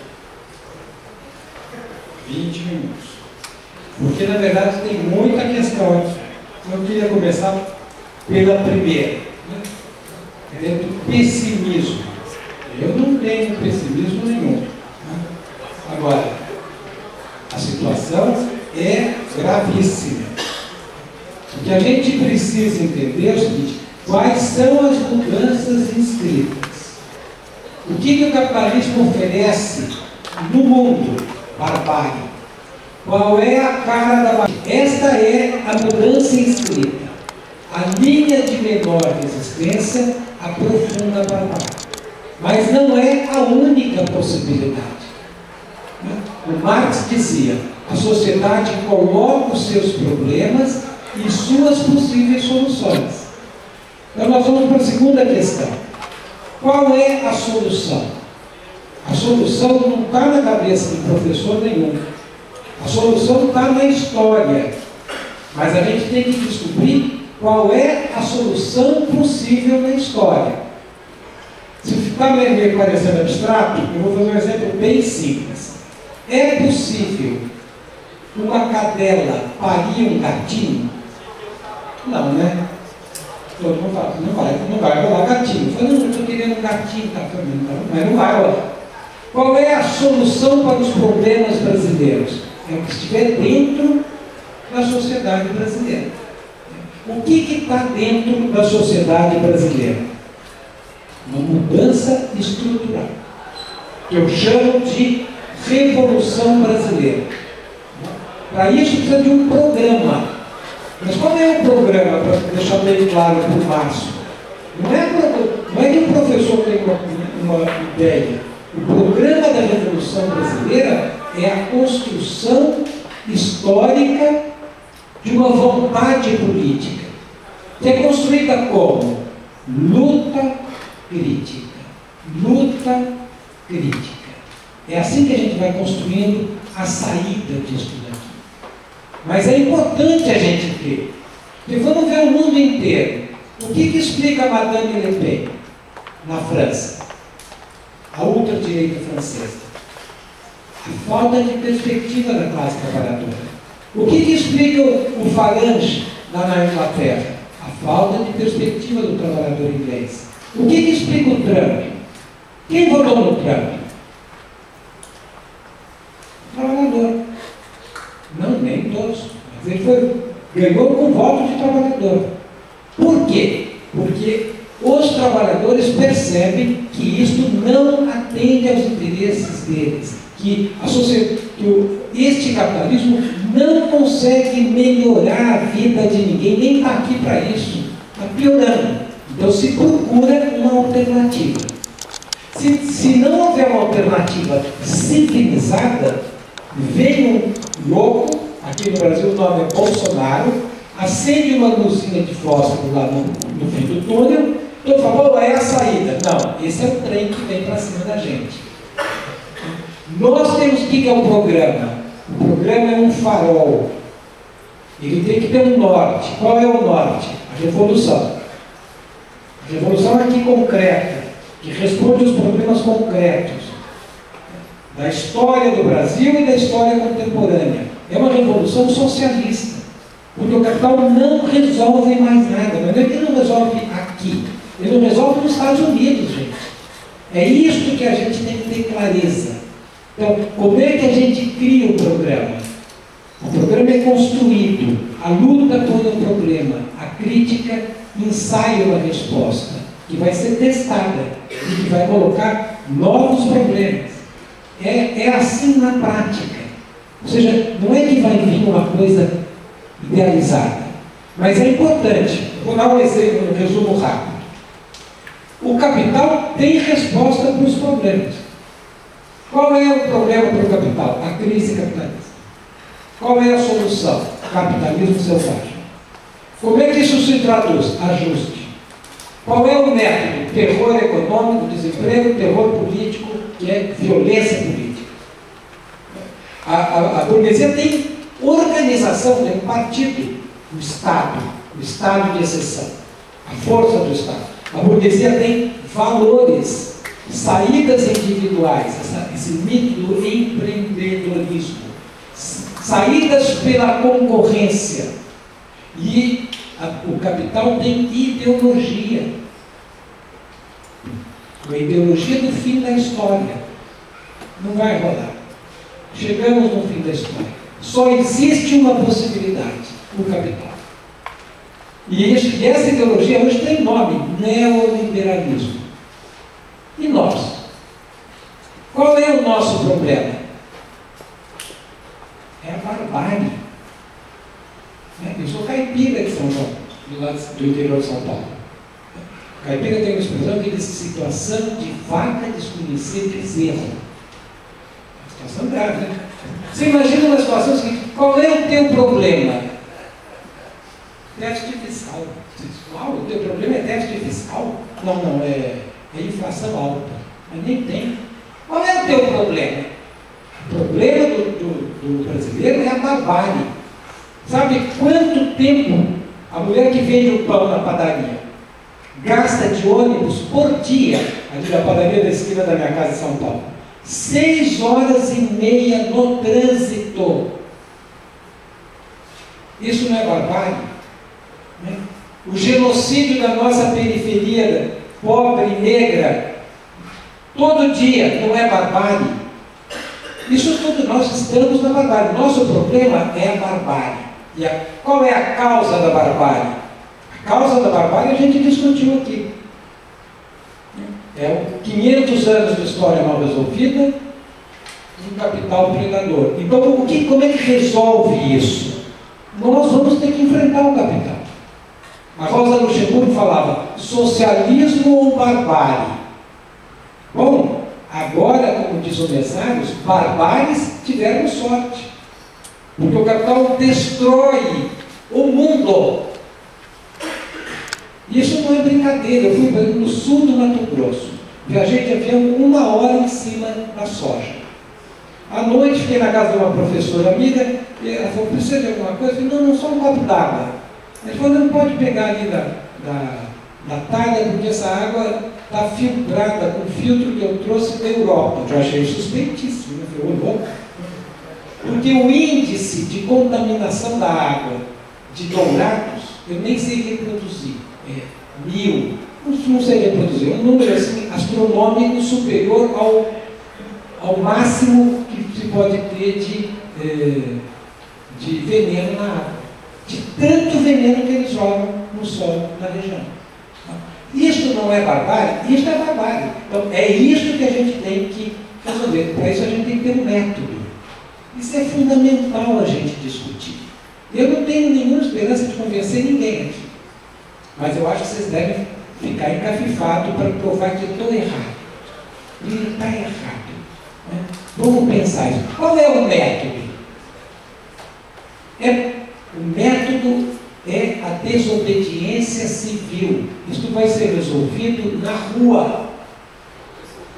20 minutos. Porque, na verdade, tem muita questão aqui. Eu queria começar pela primeira, do pessimismo. Eu não tenho pessimismo nenhum. Agora, a situação é gravíssima. O que a gente precisa entender é o seguinte: quais são as mudanças inscritas? O que o capitalismo oferece no mundo? Barbárie. Qual é a cara da barbárie? Esta é a mudança inscrita. A linha de menor resistência aprofunda a barbárie. Mas não é a única possibilidade. O Marx dizia: a sociedade coloca os seus problemas e suas possíveis soluções. Então nós vamos para a segunda questão. Qual é a solução? A solução não está na cabeça de professor nenhum. A solução está na história. Mas a gente tem que descobrir qual é a solução possível na história. Se ficar meio parecendo abstrato, eu vou fazer um exemplo bem simples. É possível uma cadela parir um gatinho? Não, né? Todo mundo fala, não vai rolar gatinho. Eu falo, não, estou querendo um gatinho, tá falando, mas não vai rolar. Qual é a solução para os problemas brasileiros? É o que estiver dentro da sociedade brasileira. O que está dentro da sociedade brasileira? Uma mudança estrutural, que eu chamo de Revolução Brasileira. Para isso precisa de um programa. Mas qual é o programa, para deixar bem claro para o Márcio? Não é que o professor tem uma ideia. O programa da Revolução Brasileira é a construção histórica de uma vontade política, que é construída como luta crítica. Luta crítica. É assim que a gente vai construindo a saída disso daqui. Mas é importante a gente ver. Porque vamos ver o mundo inteiro. O que explica Madame Le Pen na França? A ultradireita francesa. A falta de perspectiva da classe trabalhadora. O que explica o Falange lá na Inglaterra? A falta de perspectiva do trabalhador inglês. O que explica o Trump? Quem votou no Trump? O trabalhador. Não, nem todos. Mas ele ganhou com voto de trabalhador. Por quê? Porque os trabalhadores percebem que isto não atende aos interesses deles, que este capitalismo não consegue melhorar a vida de ninguém, nem está aqui para isso, está piorando. Então se procura uma alternativa. Se não houver uma alternativa civilizada, vem um louco, aqui no Brasil o nome é Bolsonaro, acende uma luzinha de fósforo lá no fim do túnel, então falou, é a saída. Não, esse é o trem que vem para cima da gente. Nós temos o que é o programa? O programa é um farol. Ele tem que ter um norte. Qual é o norte? A revolução. A revolução aqui concreta, que responde aos problemas concretos da história do Brasil e da história contemporânea. É uma revolução socialista, porque o capital não resolve mais nada. Não é que ele não resolve aqui, ele não resolve nos Estados Unidos, gente. É isso que a gente tem que ter clareza. Então, como é que a gente cria um programa? O programa é construído, a luta por um problema, a crítica ensaia uma resposta, que vai ser testada e que vai colocar novos problemas. É assim na prática. Ou seja, não é que vai vir uma coisa idealizada, mas é importante. Vou dar um exemplo, um resumo rápido. O capital tem resposta para os problemas. Qual é o problema para o capital? A crise capitalista. Qual é a solução? Capitalismo selvagem. Como é que isso se traduz? Ajuste. Qual é o método? Terror econômico, desemprego, terror político, que é violência política. A burguesia tem organização, tem um partido, o Estado de exceção, a força do Estado. A burguesia tem valores, saídas individuais, esse mito do empreendedorismo, saídas pela concorrência. E o capital tem ideologia. A ideologia do fim da história. Não vai rolar. Chegamos no fim da história. Só existe uma possibilidade, o capital. E essa ideologia hoje tem nome, neoliberalismo. E nós? Qual é o nosso problema? É a barbárie. Eu sou caipira de São João, do interior de São Paulo. Caipira tem uma expressão que diz situação de vaca desconhecer bezerro. Uma situação grave, né? Você imagina uma situação seguinte: qual é o teu problema? Déficit fiscal. O teu problema é déficit fiscal? Não, é inflação alta. Mas nem tem. Qual é o teu problema? O problema do brasileiro é a barbárie. Sabe quanto tempo a mulher que vende o pão na padaria gasta de ônibus por dia, ali na padaria da esquina da minha casa em São Paulo? 6 horas e meia no trânsito. Isso não é barbárie? Né? O genocídio da nossa periferia, pobre e negra, todo dia, não é barbárie? Isso tudo nós estamos na barbárie. Nosso problema é a barbárie. E qual é a causa da barbárie? A causa da barbárie a gente discutiu aqui. É 500 anos de história mal resolvida e um capital predador. Então, como é que resolve isso? Nós vamos ter que enfrentar o capital. A Rosa Luxemburgo falava: socialismo ou barbárie? Bom, agora, como diz o Mesários, barbáries tiveram sorte. Porque o capital destrói o mundo. Isso não é brincadeira. Eu fui no sul do Mato Grosso. Viajei de avião 1 hora em cima da soja. À noite fiquei na casa de uma professora amiga. E ela falou: precisa de alguma coisa? Eu falei: não, só um copo d'água. Ela falou: não pode pegar ali da talha, porque essa água está filtrada com filtro que eu trouxe da Europa. Eu achei suspeitíssimo. Eu falei: ô, louco. Porque o índice de contaminação da água de Dourados, eu nem sei reproduzir, 1000, não sei reproduzir, um número assim, astronômico superior ao máximo que se pode ter de veneno na água. De tanto veneno que eles jogam no solo da região. Isto não é barbárie? Isto é barbárie. Então, é isto que a gente tem que resolver. Para isso a gente tem que ter um método. Isso é fundamental a gente discutir. Eu não tenho nenhuma esperança de convencer ninguém aqui. Mas eu acho que vocês devem ficar encafifados para provar que eu estou errado. ele está errado. Né? Vamos pensar isso. Qual é o método? O método é a desobediência civil. Isso vai ser resolvido na rua.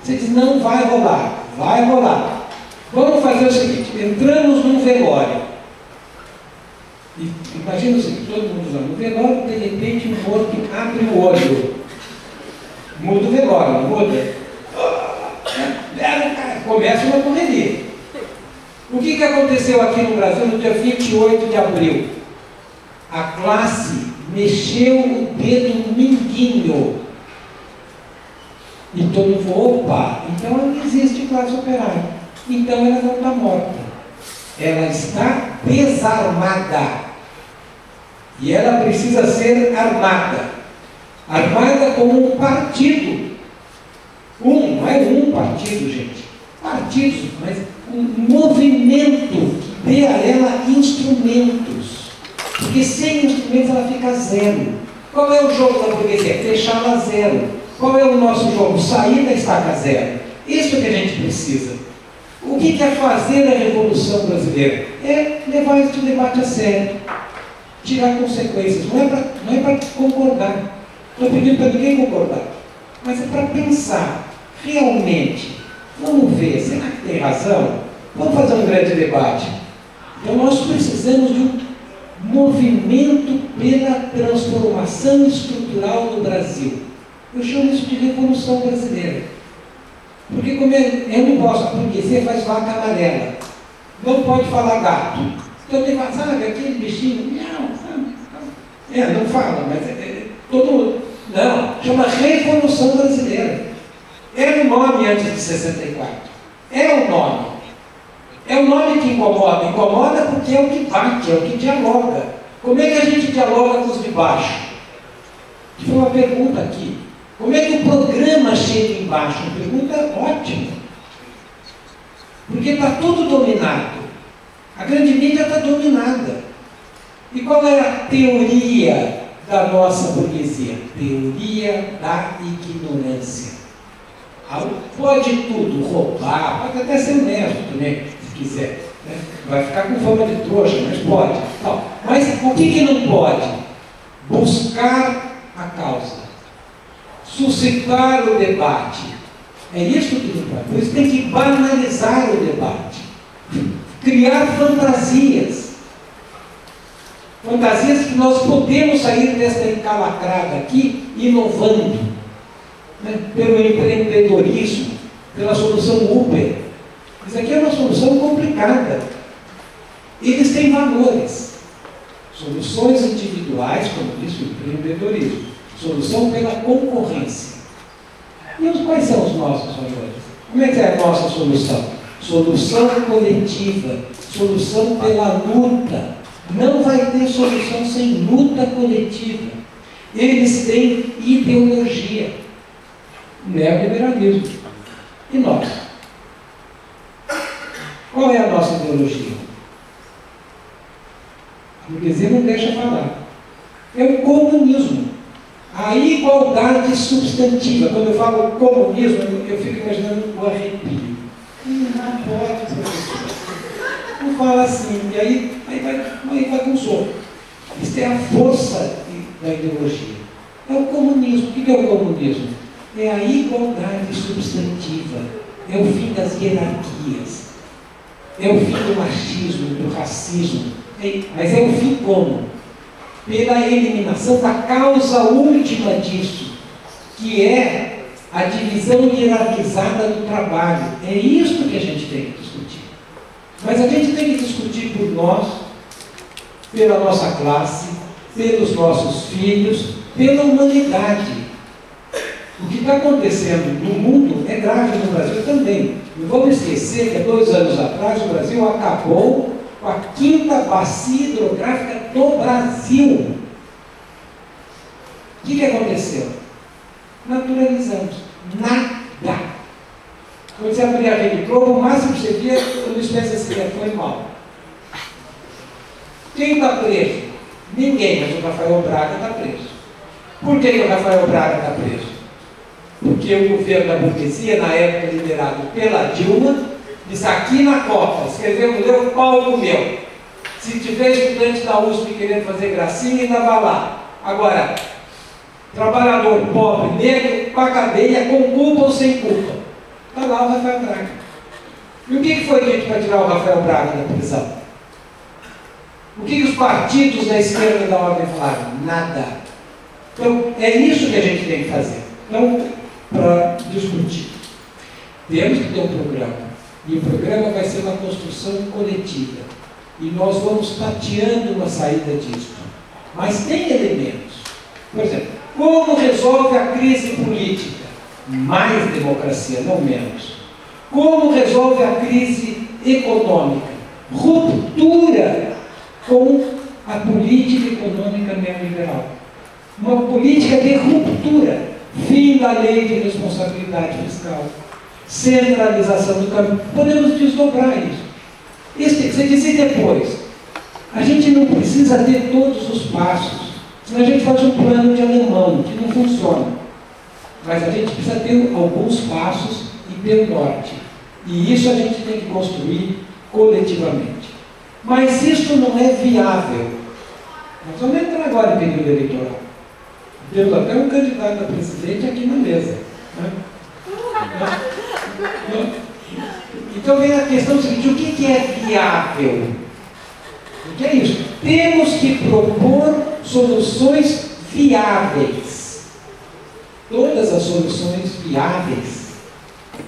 Você diz, não vai rolar. Vai rolar. Vamos fazer o seguinte, entramos num velório. E imagina o seguinte, todo mundo lá no velório, de repente um morto abre o olho. Muda o velório, não muda? Começa uma correria. O que aconteceu aqui no Brasil no dia 28 de abril? A classe mexeu o dedo mindinho. E todo mundo falou, opa, então não existe classe operária. Então ela não está morta. Ela está desarmada. E ela precisa ser armada. Armada como um partido. Não é um partido, gente. Partidos, mas um movimento que dê a ela instrumentos. Porque sem instrumentos ela fica zero. Qual é o jogo da burguesia? Deixá-la zero. Qual é o nosso jogo? Sair da estaca zero. Isso que a gente precisa. O que é fazer a Revolução Brasileira? É levar este debate a sério. Tirar consequências. Não é para concordar. Estou pedindo para ninguém concordar. Mas é para pensar. Realmente, vamos ver, será que tem razão? Vamos fazer um grande debate. Então nós precisamos de um movimento pela transformação estrutural do Brasil. Eu chamo isso de Revolução Brasileira. Porque como eu não posso, porque você faz vaca amarela. Não pode falar gato. Então tem que sabe, aquele bichinho, não fala, mas todo mundo. Não, chama Revolução Brasileira. Era o nome antes de 64. É o nome. É o nome que incomoda. Incomoda porque é o que bate, é o que dialoga. Como é que a gente dialoga com os de baixo? Foi uma pergunta aqui. Como é que o programa chega embaixo? Uma pergunta ótima. Porque está tudo dominado. A grande mídia está dominada. E qual é a teoria da nossa burguesia? Teoria da ignorância. Pode tudo, roubar, pode até ser honesto também, se quiser. Né? Vai ficar com fama de trouxa, mas pode. Não. Mas o que não pode? Buscar a causa. Suscitar o debate. É isso que não pode. Por isso tem que banalizar o debate. Criar fantasias. Fantasias que nós podemos sair desta encalacrada aqui inovando. Né, pelo empreendedorismo, pela solução Uber. Isso aqui é uma solução complicada. Eles têm valores. Soluções individuais, como disse o empreendedorismo. Solução pela concorrência. E quais são os nossos valores? Como é que é a nossa solução? Solução coletiva. Solução pela luta. Não vai ter solução sem luta coletiva. Eles têm ideologia. Neoliberalismo. E nós? Qual é a nossa ideologia? A burguesia não deixa falar. É o comunismo. A igualdade substantiva. Quando eu falo comunismo, eu fico imaginando o arrepio. Não pode, professor. Não fala assim. E aí vai com o soco. Isso é a força da ideologia. É o comunismo. O que é o comunismo? É a igualdade substantiva, é o fim das hierarquias, é o fim do machismo, do racismo, mas é o fim como? Pela eliminação da causa última disso, que é a divisão hierarquizada do trabalho. É isso que a gente tem que discutir. Mas a gente tem que discutir por nós, pela nossa classe, pelos nossos filhos, pela humanidade. O que está acontecendo no mundo é grave no Brasil também. Não vamos esquecer que há 2 anos atrás o Brasil acabou com a 5ª bacia hidrográfica do Brasil. O que aconteceu? Naturalizamos. Nada. Quando você abrir a Rede Globo, o máximo que você via, o Luiz pensa assim, foi mal. Quem está preso? Ninguém, mas o Rafael Braga está preso. Por que o Rafael Braga está preso? porque o governo da burguesia, na época liderado pela Dilma, disse: aqui na Copa, escrevemos eu, pau comeu. Se tiver estudante da USP querendo fazer gracinha, ainda vai lá. Agora, trabalhador pobre, negro, para a cadeia, com culpa ou sem culpa. Está lá o Rafael Braga. E o que foi dito para tirar o Rafael Braga da prisão? O que os partidos da esquerda e da ordem falaram? Nada. Então, é isso que a gente tem que fazer. Então, para discutir, temos que ter um programa. E o programa vai ser uma construção coletiva. E nós vamos tateando uma saída disso. Mas tem elementos. Por exemplo, como resolve a crise política? Mais democracia, não menos. Como resolve a crise econômica? Ruptura com a política econômica neoliberal. Uma política de ruptura. Fim da lei de responsabilidade fiscal. Centralização do caminho. Podemos desdobrar isso. Isso tem que ser dizer depois. A gente não precisa ter todos os passos. Senão a gente faz um plano de alemão, que não funciona. Mas a gente precisa ter alguns passos e ter norte. E isso a gente tem que construir coletivamente. Mas isso não é viável. Nós vamos entrar agora em período eleitoral. Temos até um candidato a presidente aqui na mesa. Né? Então vem a questão seguinte: o que é viável? O que é isso? Temos que propor soluções viáveis. Todas as soluções viáveis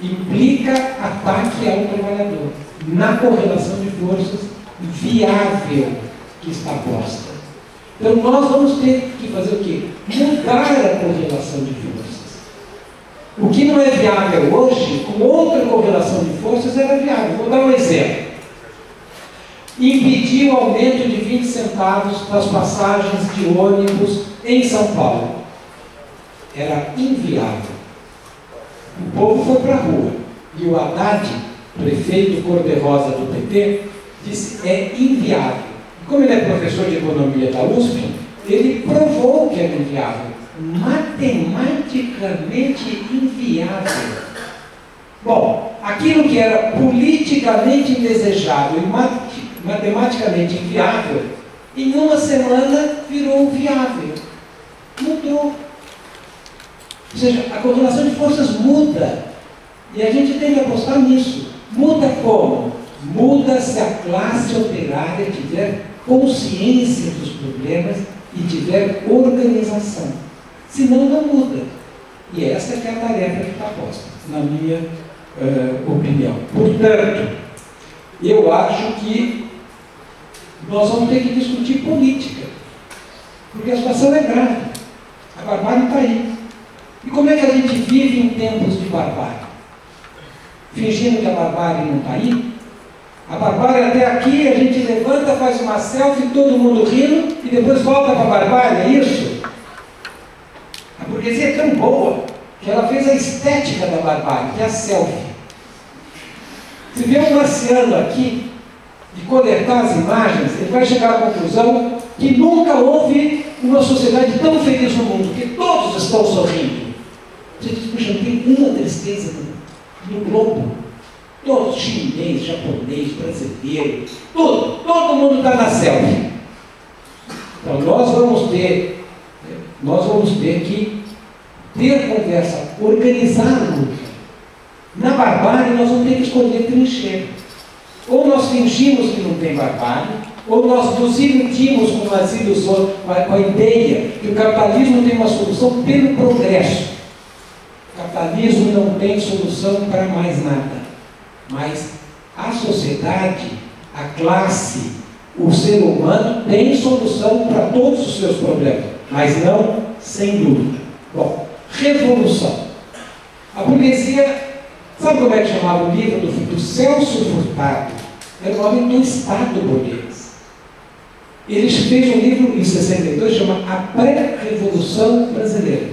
implica ataque ao trabalhador, na correlação de forças viável que está posta. Então nós vamos ter que fazer o quê? Mudar a correlação de forças. O que não é viável hoje, com outra correlação de forças, era viável. Vou dar um exemplo. Impedir o aumento de 20 centavos nas passagens de ônibus em São Paulo. Era inviável. O povo foi para a rua. E o Haddad, prefeito cor-de-rosa do PT, disse: é inviável. Como ele é professor de economia da USP, ele provou que era inviável. Matematicamente inviável. Bom, aquilo que era politicamente indesejável e matematicamente inviável, em uma semana virou viável. Mudou. Ou seja, a correlação de forças muda. E a gente tem que apostar nisso. Muda como? Muda se a classe operária tiver consciência dos problemas e tiver organização. Senão não muda. E essa que é a tarefa que está posta, na minha opinião. Portanto, eu acho que nós vamos ter que discutir política. Porque a situação é grave. A barbárie está aí. E como é que a gente vive em tempos de barbárie? Fingindo que a barbárie não está aí? A barbárie até aqui, a gente levanta, faz uma selfie, todo mundo rindo, e depois volta para a barbárie, é isso? A burguesia é tão boa que ela fez a estética da barbárie, que é a selfie. Se vier um marciano aqui e coletar as imagens, ele vai chegar à conclusão que nunca houve uma sociedade tão feliz no mundo, que todos estão sorrindo. Você diz: puxa, não tem uma tristeza no globo. Todos, chinês, japonês, brasileiro, tudo, todo mundo está na selfie. Então nós vamos ter que ter conversa, organizar a luta. Na barbárie nós vamos ter que escolher trincheira. Ou nós fingimos que não tem barbárie, ou nós nos iludimos com as ilusões, com a ideia que o capitalismo tem uma solução pelo progresso. O capitalismo não tem solução para mais nada. Mas a sociedade, a classe, o ser humano tem solução para todos os seus problemas, mas não sem dúvida. Bom, revolução. A burguesia, sabe como é que chamava o livro do Celso Furtado? Era o nome do Estado burguês. Ele fez um livro em 62, chama A Pré-Revolução Brasileira.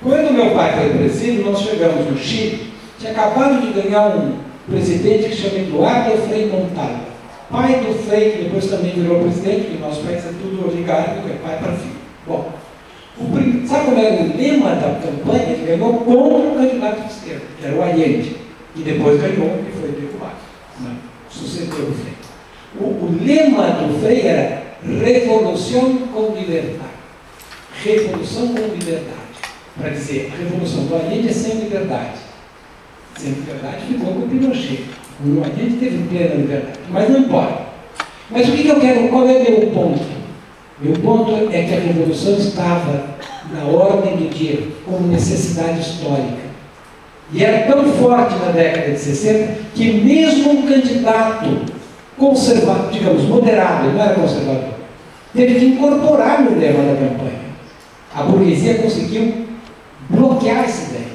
Quando meu pai foi presido, nós chegamos no Chile. Tinha acabado de ganhar um presidente que se chama Eduardo Frei Montalva, pai do Frei, que depois também virou presidente, porque nosso país é tudo oligárquico, é pai para filho. Bom, Sabe como era o lema da campanha? Ele ganhou contra o candidato de esquerda, que era o Allende, e depois ganhou e foi derrubado. Sucedeu o Frei. O lema do Frei era revolução com liberdade. Revolução com liberdade. Para dizer, a revolução do Allende é sem liberdade. Sem liberdade ficou com o Pinochet. O Allende teve plena liberdade, mas não importa. Mas o que eu quero, qual é meu ponto? Meu ponto é que a revolução estava na ordem do dia, como necessidade histórica. E era tão forte na década de 60 que mesmo um candidato conservador, digamos, moderado, não era conservador, teve que incorporar no lema da campanha. A burguesia conseguiu bloquear essa ideia.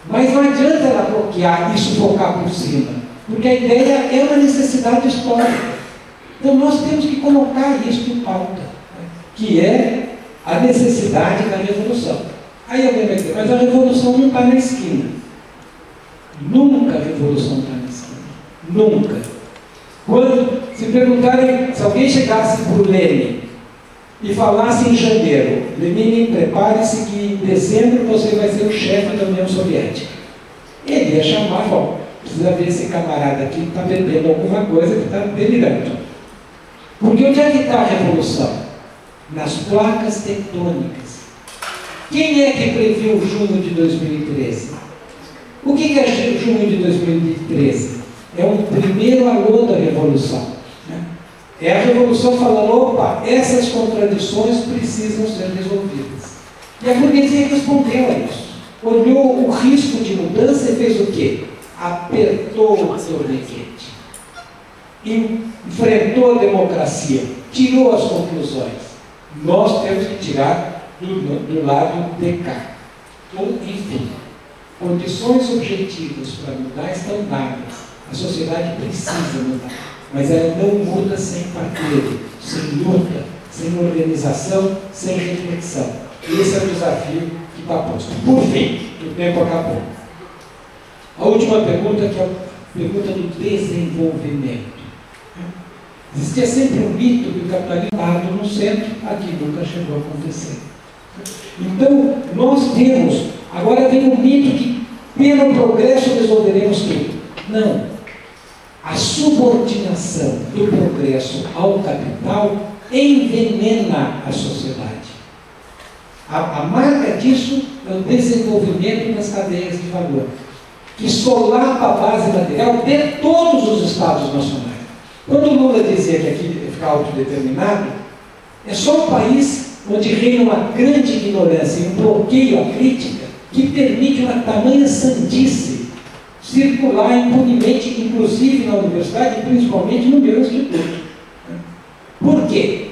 Mas não adianta ela bloquear e sufocar por cima, porque a ideia é uma necessidade histórica. Então nós temos que colocar isso em pauta, que é a necessidade da revolução. Aí alguém vai dizer, mas a revolução não está na esquina. Nunca a revolução está na esquina. Nunca. Quando se perguntarem, se alguém chegasse para o Lenin e falasse em janeiro, Lenin, prepare-se que em dezembro você vai ser o chefe da União Soviética. Ele ia chamar, bom, precisa ver esse camarada aqui que está bebendo alguma coisa, que está delirando. Porque onde é que está a revolução? Nas placas tectônicas. Quem é que previu junho de 2013? O que é junho de 2013? É um primeiro alô da revolução. Né? É a revolução falando, opa, essas contradições precisam ser resolvidas. E a burguesia respondeu a isso. Olhou o risco de mudança e fez o quê? Apertou o torniquete. Enfrentou a democracia, tirou as conclusões. Nós temos que tirar do lado de cá. Então, enfim, condições objetivas para mudar estão dadas. A sociedade precisa mudar, mas ela não muda sem partido, sem luta, sem organização, sem reflexão. Esse é o desafio que está posto. Por fim, o tempo acabou. A última pergunta, que é a pergunta do desenvolvimento. Existia sempre um mito que o capitalismo estava no centro, aqui nunca chegou a acontecer. Então, nós temos, agora vem um mito que pelo progresso resolveremos tudo. Não. A subordinação do progresso ao capital envenena a sociedade. A marca disso é o desenvolvimento das cadeias de valor, que solapa a base material de todos os estados nacionais. Quando o Lula dizia que aqui fica autodeterminado, é só um país onde reina uma grande ignorância e um bloqueio à crítica que permite uma tamanha sandice circular impunemente, inclusive na universidade e principalmente no meu instituto. Por quê?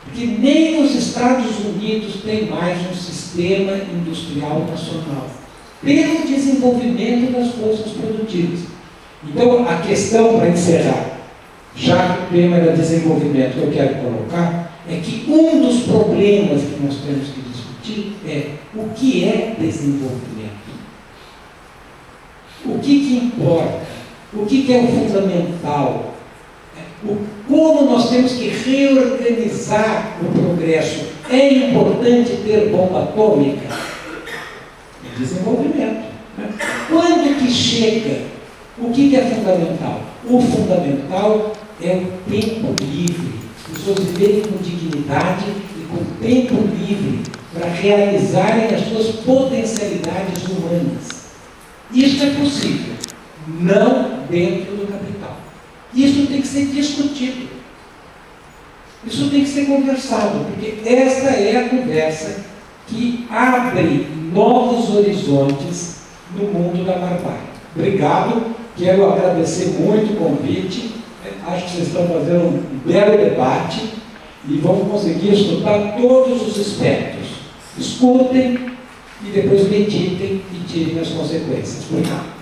Porque nem os Estados Unidos têm mais um sistema industrial nacional, pelo desenvolvimento das forças produtivas. Então, a questão, para encerrar, já que o tema era desenvolvimento, que eu quero colocar, é que um dos problemas que nós temos que discutir é o que é desenvolvimento. O que importa? O que é o fundamental? Como nós temos que reorganizar o progresso? É importante ter bomba atômica? É desenvolvimento. Quando que chega? O que é fundamental? O fundamental é o tempo livre. As pessoas viverem com dignidade e com tempo livre para realizarem as suas potencialidades humanas. Isso é possível, não dentro do capital. Isso tem que ser discutido. Isso tem que ser conversado, porque essa é a conversa que abre novos horizontes no mundo da barbárie. Obrigado, quero agradecer muito o convite. Acho que vocês estão fazendo um belo debate e vamos conseguir escutar todos os aspectos. Escutem e depois meditem e tirem as consequências. Obrigado.